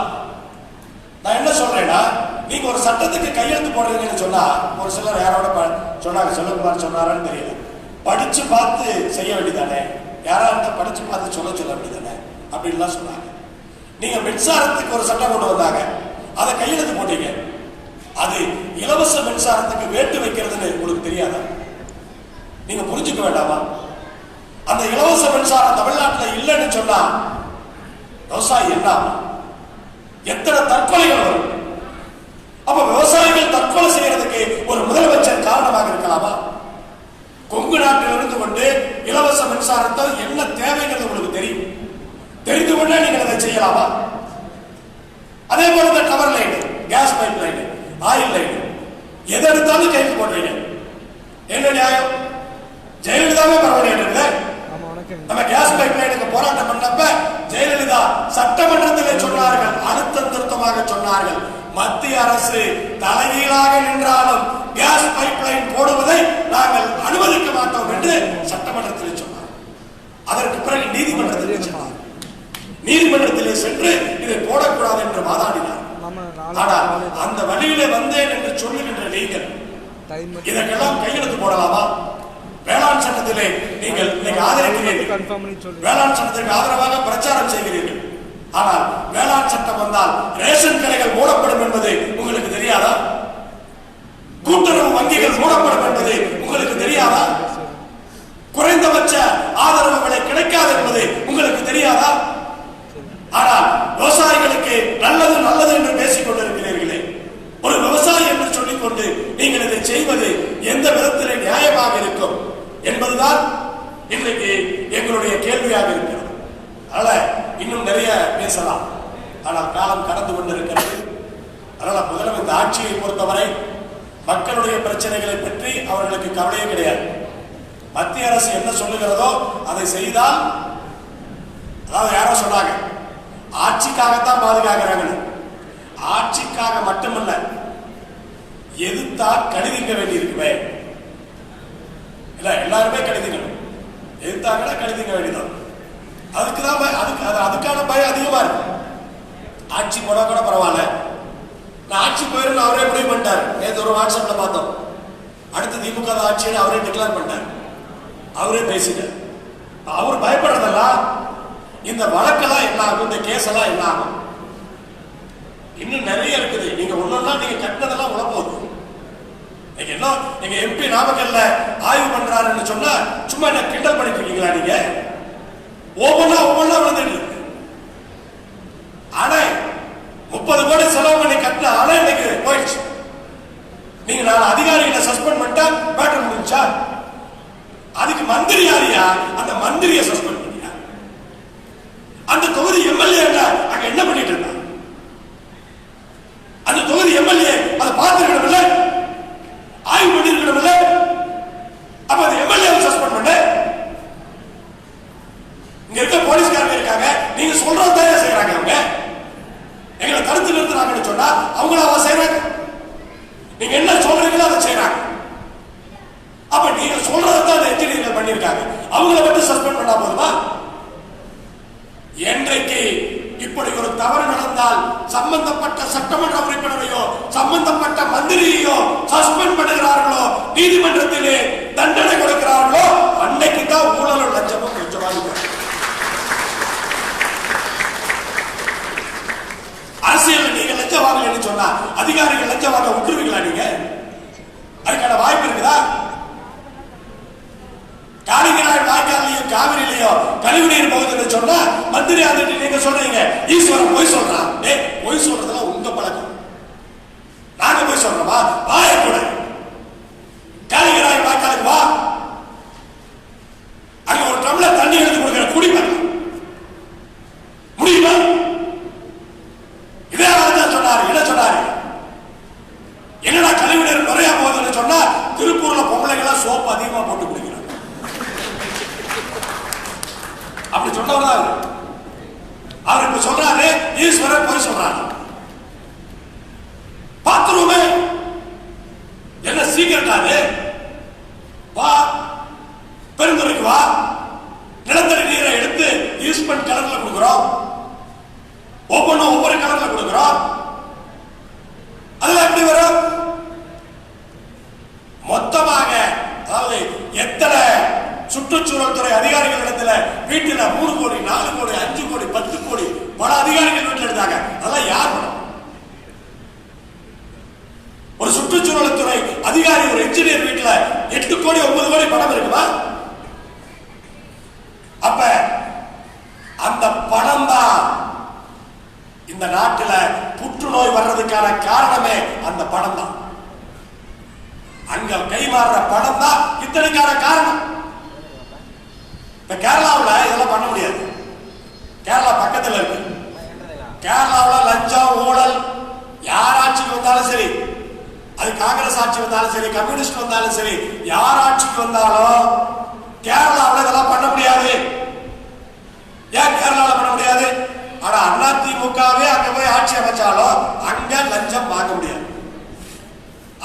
நான் என்ன சொல்றேன்னா, நீங்க ஒரு சட்டத்துக்கு கையெழுத்து போடுறீங்கன்னு சொன்னா, ஒரு சிலர் யாரோட சொன்னாங்க, செல்வகுமார் சொன்னாரான்னு தெரியல, படிச்சு பார்த்து செய்ய வேண்டியதானே, யாரா இருந்தா படிச்சு பார்த்து சொல்ல வேண்டியதானே அப்படின்லாம் சொன்னாங்க. நீங்க மின்சாரத்துக்கு ஒரு சட்டம் கொண்டு வந்தாங்க, அதை கையெழுத்து போட்டீங்க. அது இலவச மின்சாரத்துக்கு வேட்டு வைக்கிறதுன்னு உங்களுக்கு தெரியாதா? நீங்க புரிஞ்சுக்க வேண்டாமா? அந்த இலவச மின்சாரம் தமிழ்நாட்டில் இல்லைன்னு சொன்னா விவசாயி என்ன, எத்தனை தற்கொலைகள் வரும்? அப்ப விவசாயிகள் தற்கொலை செய்யறதுக்கு ஒரு முதலமைச்சர் காரணமாக இருக்கலாமா? கொங்கு நாட்டில் இருந்து கொண்டு இலவச மின்சாரத்தை என்ன தேவைங்கிறது உங்களுக்கு தெரியும், தெரிந்து கொண்டே நீங்கள் அதை செய்யலாமா? அதே போல இந்த tower line, case pipe line, oil line, எதை எடுத்தாலும் கைது போடுறீங்க. என்ன நியாயம்? ஜெயலலிதாவே பரவாயில்லை. நம்ம கேஸ் பைப் லைனுக்கு போராட்டம் பண்ணப்ப ஜெயலலிதா சட்டமன்றத்திலே சொன்னார்கள், அழுத்தம் திருத்தமாக சொன்னார்கள், மத்திய அரசு தலைகீழாக நின்றாலும் கேஸ் பைப் லைன் போடுவதை நாங்கள் அனுமதிக்க மாட்டோம் என்று சட்டமன்றத்தில் சொன்னார். அதற்கு பிறகு நீதிமன்றத்திலே சொன்னார். நீதிமன்றத்திலே சென்று இதை போடக்கூடாது என்று வாதாடினார். ஆனால் அந்த வழியிலே வந்தேன் என்று சொல்லுகின்ற நீங்கள் இதற்கெல்லாம் கையெழுத்து போடலாமா? வேளாண் சட்டத்திலே நீங்கள் ஆதரிக்கிறீர்கள், வேளாண் சட்டத்திற்கு ஆதரவாக பிரச்சாரம் செய்கிறீர்கள். ஆனால் வேளாண் சட்டம் வந்தால் ரேஷன் கடைகள் மூடப்படும் என்பது உங்களுக்கு தெரியாதா? கூட்டுறவு வங்கிகள் மூடப்படும் என்பது உங்களுக்கு தெரியாதா? குறைந்தபட்ச ஆதரவு விலை கிடைக்காது என்பது உங்களுக்கு தெரியாதா? ஆனால் விவசாயிகளுக்கு நல்லது நல்லது என்று பேசிக் கொண்டிருக்கிறீர்களே, ஒரு விவசாயி என்று சொல்லிக்கொண்டு நீங்கள் இதை செய்வது எந்த விதத்திலே நியாயமாக இருக்கும் என்பதுதான் இன்றைக்கு எங்களுடைய கேள்வியாக இருக்கிறது. அதனால இன்னும் நிறைய பேசலாம், ஆனால் காலம் கடந்து கொண்டிருக்கிறது. அதனால முதல்ல இந்த ஆட்சியை பொறுத்தவரை மக்களுடைய பிரச்சனைகளை பற்றி அவர்களுக்கு கவலையே கிடையாது. மத்திய அரசு என்ன சொல்லுகிறதோ அதை செய்தால், அதாவது யாரோ சொன்னாங்க ஆட்சிக்காகத்தான் பாதுகாக்கிறாங்க. ஆட்சிக்காக மட்டுமல்ல, எதிர்த்தா கடிதிக்க வேண்டி இருக்குமே. இல்ல எல்லாருமே கடிதிக்கணும், எதிர்த்தாங்கன்னா கடிதிக்க வேண்டியதான். அதுக்கான பயம் அதிகமா இருக்கு. ஆட்சி போனா கூட பரவாயில்ல, நான் ஆட்சி போயிருந்து அவரே முடிவு பண்ணிட்டார். நேற்று ஒரு வாட்ஸ்அப்ல பார்த்தோம், அடுத்து திமுக ஆட்சின்னு அவரே டிக்ளேர் பண்ணிட்டார், அவரே பேசிட்டார். அவர் பயப்படுறதெல்லாம் இந்த வழக்கெல்லாம் என்ன ஆகும், இந்த கேஸ் எல்லாம் என்ன ஆகும், இன்னும் நிறைய இருக்குது. நீங்க ஒன்னொன்னா நீங்க கட்டினதெல்லாம் உழப்போகுது. நீங்க என்ன நீங்க எம்பி நாமக்கல்ல ஆய்வு பண்றாருன்னு சொன்னா சும்மா என்ன கிண்டல் பண்ணிட்டு இருக்கீங்களா? நீங்க ஒவ்வொன்னா வந்துட்டு இருக்கு. ஆனா 30 கோடி செலவு பண்ணி கட்டின ஆனா இன்னைக்கு போயிடுச்சு. நீங்க 4 அதிகாரிகளை சஸ்பெண்ட் பண்ணிட்டா மேட்டர் முடிஞ்சா? அதுக்கு மந்திரி யாரியா? அந்த மந்திரியை சஸ்பெண்ட் பண்ணியா? அந்த தொகுதி எம்எல்ஏ அங்க என்ன பண்ணிட்டு இருந்தா? அந்த தொகுதி எம்எல்ஏ அதை பார்த்துருக்கணும் இல்ல, ஆய்வு பண்ணிருக்கணும் இல்ல. அப்ப அந்த எம்எல்ஏ சஸ்பெண்ட் பண்ண இங்க இருக்க போலீஸ்காரங்க இருக்காங்க, நீங்க சொல்றதான் செய்யறாங்க. அவங்க எங்களை தடுத்து நிறுத்துறாங்கன்னு சொன்னா அவங்கள அவ செய்யறாங்க, நீங்க என்ன சொல்றீங்களோ அதை செய்யறாங்க. அப்ப நீங்க சொல்றதான் என்ஜினியர்கள் பண்ணிருக்காங்க, அவங்கள மட்டும் சஸ்பெண்ட் பண்ணா போதுமா? என்றைக்கு இப்படி ஒரு தவறு நடந்தால் சம்பந்தப்பட்ட சட்டமன்ற உறுப்பினரையோ சம்பந்தப்பட்ட மந்திரியையோ சஸ்பெண்ட் பண்ணுகிறார்களோ, நீதிமன்றத்திலே தண்டனை கொடுக்கிறார்களோ, அன்னைக்கு தான் ஊழலும் லஞ்சமும் கொஞ்சமாக. அரசியல் நீங்க லஞ்சம் வாங்கலன்னு சொன்னா அதிகாரிகள் லஞ்சம் வாங்க விட்டுருவீங்களா? நீங்க அதுக்கான வாய்ப்பு இருக்குதா? காளிங்கராயன் வாய்க்காலையும் காவிரியிலையும் கழிவுநீர் போகுதுன்னு சொன்னா மந்திரி ஆகிட்டு நீங்க சொல்றீங்க ஈஸ்வரன் போய் சொல்றான். போய் சொல்றதுல உங்க பழக்கம். நாங்க போய் சொல்றோமா? வாயக்கூட காளிங்கராயன் வாய்க்காலுக்கு வா, அங்க ஒரு டம்ளர் தண்ணி எடுத்து கொடுக்கிற குடிமை முடியுமா? இதே தான் சொன்னாரு. என்ன சொன்னாரு? என்னடா கழிவுநீர் நிறைய போகுதுன்னு சொன்னா திருப்பூர்ல பொம்பளைங்கெல்லாம் சோப்பு அதிகமா போட்டு குடிக்கிறாங்க. அப்படி சொன்னவர் அவர் இப்ப சொல்றாரு ஈஸ்வரன் போய் சொல்றாரு. பாத்ரூம் என்ன சீக்கிரட்டாரு? வா, பெருந்துறைக்கு வா, நிலத்தடி நீரை எடுத்து யூஸ் பண்ணி கலர்ல கொடுக்கிறோம். ஒவ்வொன்றும் ஒவ்வொரு கலர்ல கொடுக்கிறோம். அதுல எப்படி வரும்? மொத்தமாக அதாவது எத்தனை சுற்றுச்சூழல் துறை அதிகாரிகள் இடத்துல வீட்டுல 3 கோடி 4 கோடி 5 கோடி 10 கோடி பல அதிகாரிகள் வீட்டில் எடுத்தாங்க. அதெல்லாம் யார் பணம்? ஒரு சுற்றுச்சூழல் துறை அதிகாரி ஒரு இன்ஜினியர் வீட்டுல 8 கோடி 9 கோடி பணம் இருக்குமா? அப்ப அந்த பணம் தான் இந்த நாட்டில் புற்றுநோய் வர்றதுக்கான காரணமே அந்த பணம் தான். அங்க கைமாறுற பணம் தான் இத்தனைக்கான காரணம். இப்ப கேரளாவில் இதெல்லாம் பண்ண முடியாது. கேரளா பக்கத்தில் இருக்கு. கேரளாவில் லஞ்சம் ஊழல் யார் ஆட்சிக்கு வந்தாலும் சரி, அது காங்கிரஸ் ஆட்சி வந்தாலும் சரி, கம்யூனிஸ்ட் வந்தாலும் சரி, யார் ஆட்சிக்கு வந்தாலும் கேரளாவில் இதெல்லாம் பண்ண முடியாது. ஏன் கேரளாவில் பண்ண முடியாது? ஆனா அதிமுகவே அங்க போய் ஆட்சி அமைச்சாலும் அங்க லஞ்சம் வாங்க முடியாது.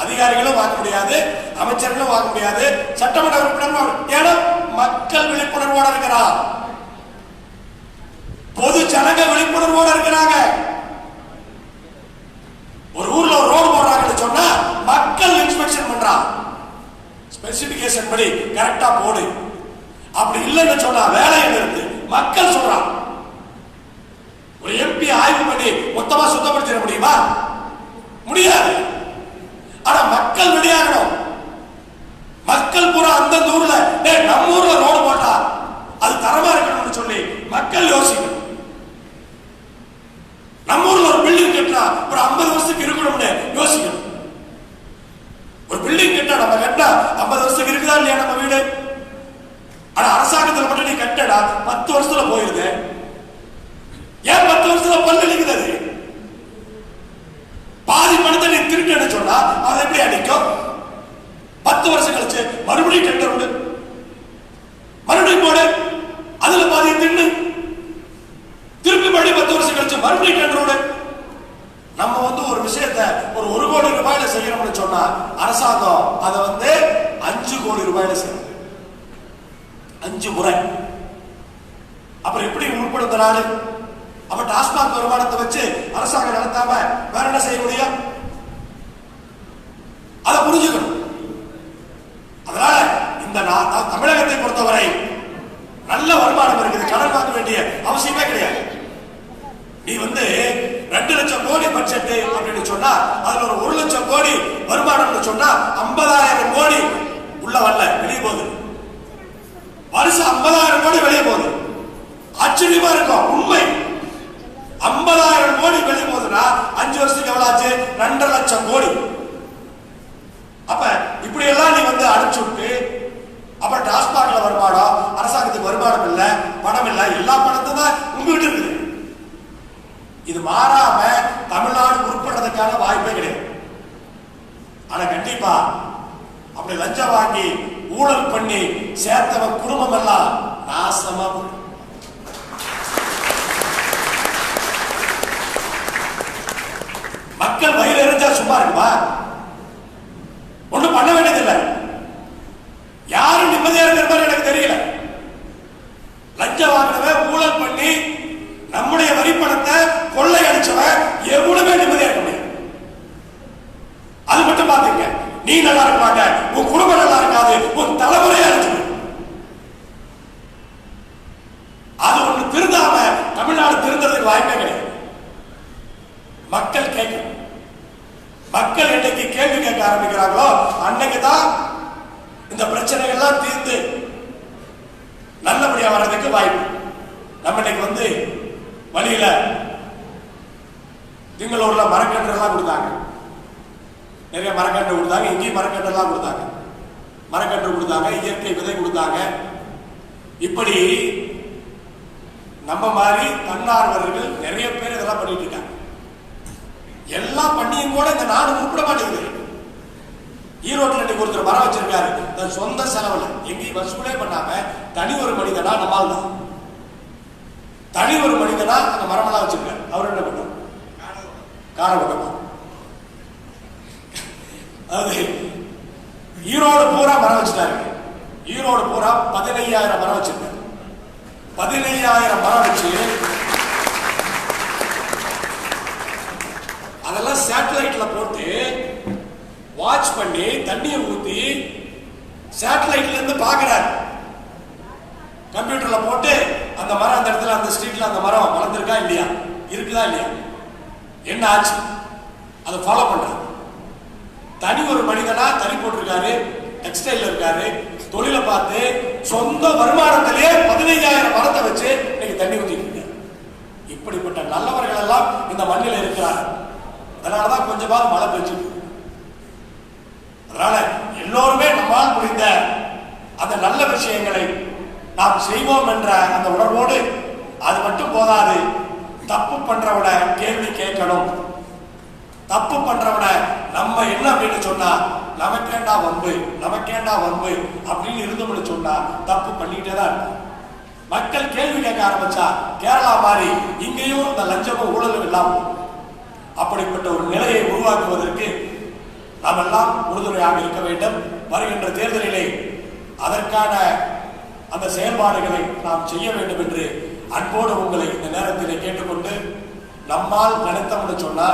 அதிகாரிகளும் வாங்க முடியாது, அமைச்சர்களும் வாங்க முடியாது, சட்டமன்ற உறுப்பினரும். ஏன்னா மக்கள் விழிப்புணர்வோடு இருக்கிறார், பொது ஜனங்க விழிப்புணர்வோடு இருக்கிறாங்க. ஒரு ஊர்ல ஒரு ரோடு போடுறாங்கன்னு சொன்னா மக்கள் இன்ஸ்பெக்ஷன் பண்றான். ஸ்பெசிபிகேஷன் படி கரெக்டா போடு. அப்படி இல்லைன்னு சொன்னா வேலையை நிறுத்து மக்கள் சொல்றான். ஒரு எம்பி ஆய்வு பண்ணி மொத்தமா சுத்தப்படுத்திட முடியுமா? முடியாது. ஆனா மக்கள் வெளியாகணும். மக்கள் பூரா அந்த ஊர்ல நம்ம ஊர்ல ரோடு போட்டா அது தரமா இருக்கணும்னு சொல்லி மக்கள் யோசிக்கணும். நம்ம ஊர்ல ஒரு பில்டிங் கட்டினா ஒரு 50 வருஷத்துக்கு இருக்கணும்னு யோசிக்கணும். ஒரு பில்டிங் கட்டா நம்ம கட்டினா 50 வருஷத்துக்கு இருக்குதா இல்லையா நம்ம வீடு? ஆனா அரசாங்கத்தில் மட்டும் நீ கட்டடா 10 வருஷத்துல போயிருது. ஏன் 10 வருஷத்துல பல்லிக்குது? பாதி பணத்தை நீ திருட்டு சொன்னா அதை எப்படி அடிக்கும்? 10 வருஷம் கழிச்சு மறுபடியும் டெண்டர் உண்டு, மறுபடியும் போடு, அதுல பாதி தின்னு திருப்பி மறுபடியும் 10 வருஷம் கழிச்சு மறுபடியும் டெண்டர் உண்டு. நம்ம ஒரு விஷயத்தை ஒரு 1 கோடி ரூபாயில செய்யணும்னு சொன்னா அரசாங்கம் அதை 5 கோடி ரூபாயில செய்யணும். 5 முறை. அப்புறம் எப்படி உருப்படுத்த நாடு? அப்ப டாஸ்மாக் வருமானத்தை வச்சு அரசாங்கம் நடத்தாம வேற என்ன செய்ய முடியும்? அதை புரிஞ்சுக்கணும். அதனால இந்த தமிழகத்தை பொறுத்தவரை நல்ல வருமானம் இருக்குது. கடன் வாங்க வேண்டிய அவசியமே கிடையாது. நீ 2 லட்சம் கோடி பட்ஜெட் அப்படின்னு சொன்னா அதுல ஒரு 1 லட்சம் கோடி வருமானம் சொன்னா 50,000 கோடி உள்ள வரல, வெளியே போகுது. வருஷம் 50,000 கோடி வெளியே போகுது. ஆச்சரியமா இருக்கும் உண்மை. 50,000 கோடி வெளியே போகுதுன்னா 5 வருஷத்துக்கு எவ்வளவு ஆச்சு? 2.5 லட்சம் கோடி. அப்ப இப்படி எல்லாம் நீ அடிச்சு விட்டு அப்புறம் டாஸ்மாக்ல வருமானம், அரசாங்கத்துக்கு வருமானம் இல்ல, பணம் இல்ல, எல்லா பணத்தை தான் உங்ககிட்ட இருக்குது. இது மாறாம தமிழ்நாடு உருப்படுறதுக்கான வாய்ப்பே கிடையாது. ஆனா கண்டிப்பா அப்படி லஞ்சம் வாங்கி ஊழல் பண்ணி சேர்த்தவன் குடும்பம் எல்லாம் நாசமா போயிடும். மக்கள் வயிறு எரிஞ்சா சும்மா இருக்குமா? ஒண்ணும் பண்ண வேண்டியதில்லை. யாரும் நிம்மதியா இருக்கிற மாதிரி எனக்கு தெரியல. லஞ்சம் வாங்கினவன், ஊழல் பண்ணி நம்முடைய வரி பணத்தை கொள்ளை அடிச்சவன் எவ்வளவுமே நிம்மதியா இருக்க முடியும். அது மட்டும் பாத்துங்க, நீ நல்லா இருக்க மாட்ட, உன் குடும்பம் நல்லா இருக்காது, உன் தலைமுறையா இருக்கு. அது ஒண்ணு திருந்தாம தமிழ்நாடு திருந்ததுக்கு வாய்ப்பே கிடையாது. மக்கள் கேட்கணும். மக்கள் என்னைக்கு கேள்வி கேட்க ஆரம்பிக்கிறாங்களோ அன்னைக்குதான் இந்த பிரச்சனைகள்லாம் தீர்ந்து நல்லபடியா வர்றதுக்கு வாய்ப்பு. நம்ம இன்னைக்கு வழியில திங்களூர்ல மரக்கன்று எல்லாம் கொடுத்தாங்க, நிறைய மரக்கன்று கொடுத்தாங்க, இங்கேயும் மரக்கன்று எல்லாம் கொடுத்தாங்க, மரக்கன்று கொடுத்தாங்க, இயற்கை விதை கொடுத்தாங்க. இப்படி நம்ம மாதிரி தன்னார்வலர்கள் நிறைய பேர் இதெல்லாம் பண்ணிட்டு இருக்காங்க. எல்லாம் பண்ணியும் கூட இந்த நாடு உருப்பிட மாட்டேங்குது. ஈரோட்டில் இன்னைக்கு ஒருத்தர் மரம் வச்சிருக்காரு, சொந்த செலவுல எங்கேயும் வசூலே பண்ணாம தனி ஒரு மனிதனா நம்மால் தான் தனி ஒரு மனிதனா அந்த மரமெல்லாம் வச்சிருக்காரு. அவர் என்ன பண்ணார்? காரவட்டமா. அதாவது ஈரோடு பூரா மரம் வச்சுட்டாரு. ஈரோடு பூரா 15,000 மரம் வச்சிருக்காரு. 15,000 மரம் வச்சு அதெல்லாம் சேட்டலைட்ல போட்டு வாட்ச் பண்ணி தண்ணியை ஊத்தி சேட்டலைட்ல இருந்து பாக்குறாரு. கம்ப்யூட்டர்ல போட்டு அந்த மரம் அந்த இடத்துல அந்த ஸ்ட்ரீட்ல அந்த மரம் வளர்ந்துருக்கா இல்லையா, இருக்குதா இல்லையா, என்ன ஆச்சு, அதை ஃபாலோ பண்றாரு. தனி ஒரு மனிதனா தனி போட்டிருக்காரு, டெக்ஸ்டைல் இருக்காரு, தொழிலை பார்த்து சொந்த வருமானத்திலேயே 15,000 மரத்தை வச்சு இன்னைக்கு தண்ணி ஊத்திட்டு இருக்காரு. இப்படிப்பட்ட நல்லவர்கள் எல்லாம் இந்த மண்ணில் இருக்கிறார். அதனாலதான் கொஞ்சமாவது மழை பெஞ்சு. அதனால எல்லோருமே நம்மால் முடிந்த அந்த நல்ல விஷயங்களை நாம் செய்வோம் என்ற அந்த உணர்வோடு, அது மட்டும் போதாது, தப்பு பண்றவன கேள்வி கேட்கணும். தப்பு பண்றவன நம்ம என்ன அப்படின்னு சொன்னா நமக்கேண்டா வம்பு, நமக்கேண்டா வம்பு அப்படின்னு இருந்தோம்னு சொன்னா தப்பு பண்ணிட்டே தான் இருக்கும். மக்கள் கேள்வி கேட்க ஆரம்பிச்சா கேரளா மாதிரி இங்கேயும் இந்த லஞ்சமும் ஊழலும் இல்லாம அப்படிப்பட்ட ஒரு நிலையை உருவாக்குவதற்கு நாம் எல்லாம் உறுதுணையாக இருக்க வேண்டும். வருகின்ற தேர்தலிலே அதற்கான அந்த செயல்பாடுகளை நாம் செய்ய வேண்டும் என்று அன்போடு உங்களை இந்த நேரத்திலே கேட்டுக்கொண்டு, நம்மால் நினைத்தோம்னு சொன்னா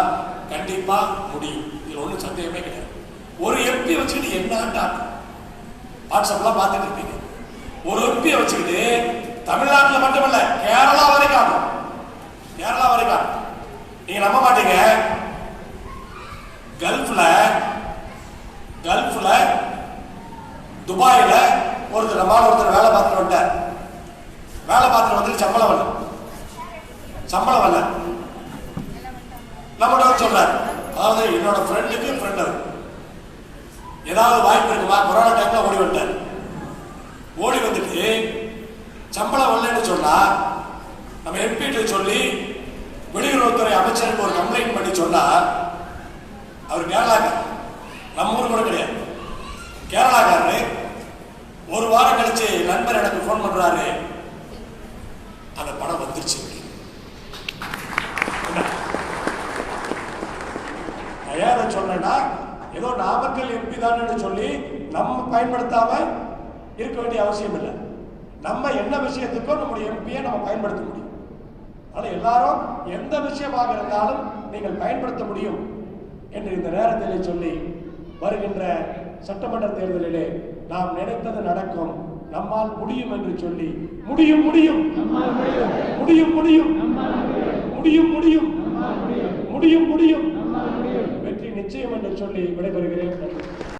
கண்டிப்பா முடியும். இதுல ஒன்றும் சந்தேகமே கிடையாது. ஒரு எம்பி வச்சுக்கிட்டு என்ன வாட்ஸ்அப்லாம் பார்த்துட்டு இருப்பீங்க. ஒரு எம்பியை வச்சுக்கிட்டு தமிழ்நாட்டில் மட்டுமல்ல கேரளா வரைக்கும் ஆகும், கேரளா வரைக்கும் ஆகும். நீங்க நம்ப மாட்டீங்க, கல்ஃப்ல துபாயில ஒருத்தர் வேலை பார்த்துட்டு வந்துட்டார். வேலை பார்த்துட்டு வந்து சம்பளம் வரல. நம்மகிட்ட சொல்றாரு, அதாவது என்னோட ஃப்ரெண்டுக்கு ஃப்ரெண்ட் ஏதாவது வாய்ப்பு இருக்குமா, கொரோனா டைம்ல ஓடி வந்துட்டார். ஓடி வந்துட்டு சம்பளம் வரலன்னு சொன்னா நம்ம எம்பிட்டு சொல்லி வெளியுறவுத்துறை அமைச்சருக்கு ஒரு கம்ப்ளைண்ட் பண்ணி சொன்னா அவர் கேரளாக்கார், நம்ம ஊர் கூட கிடையாது, கேரளாக்காரரு. ஒரு வாரம் கழிச்சு நண்பர் எனக்கு போன் பண்றாரு, அந்த பணம் வந்துருச்சு. ஏன் சொன்னா ஏதோ நாமக்கல் எம்பி தான் சொல்லி நம்ம பயன்படுத்தாம இருக்க வேண்டிய அவசியம் இல்லை. நம்ம என்ன விஷயத்துக்கோ நம்முடைய எம்பியை நம்ம பயன்படுத்த முடியும். அதனால எல்லாரும் எந்த விஷயமாக இருந்தாலும் நீங்கள் பயன்படுத்த முடியும் என்று இந்த நேரத்திலே சொல்லி, வருகின்ற சட்டமன்ற தேர்தலிலே நாம் நினைத்தது நடக்கும், நம்மால் முடியும் என்று சொல்லி, முடியும் முடியும் முடியும் முடியும் முடியும் முடியும் முடியும் முடியும் வெற்றி நிச்சயம் என்று சொல்லி விடைபெறுகிறேன்.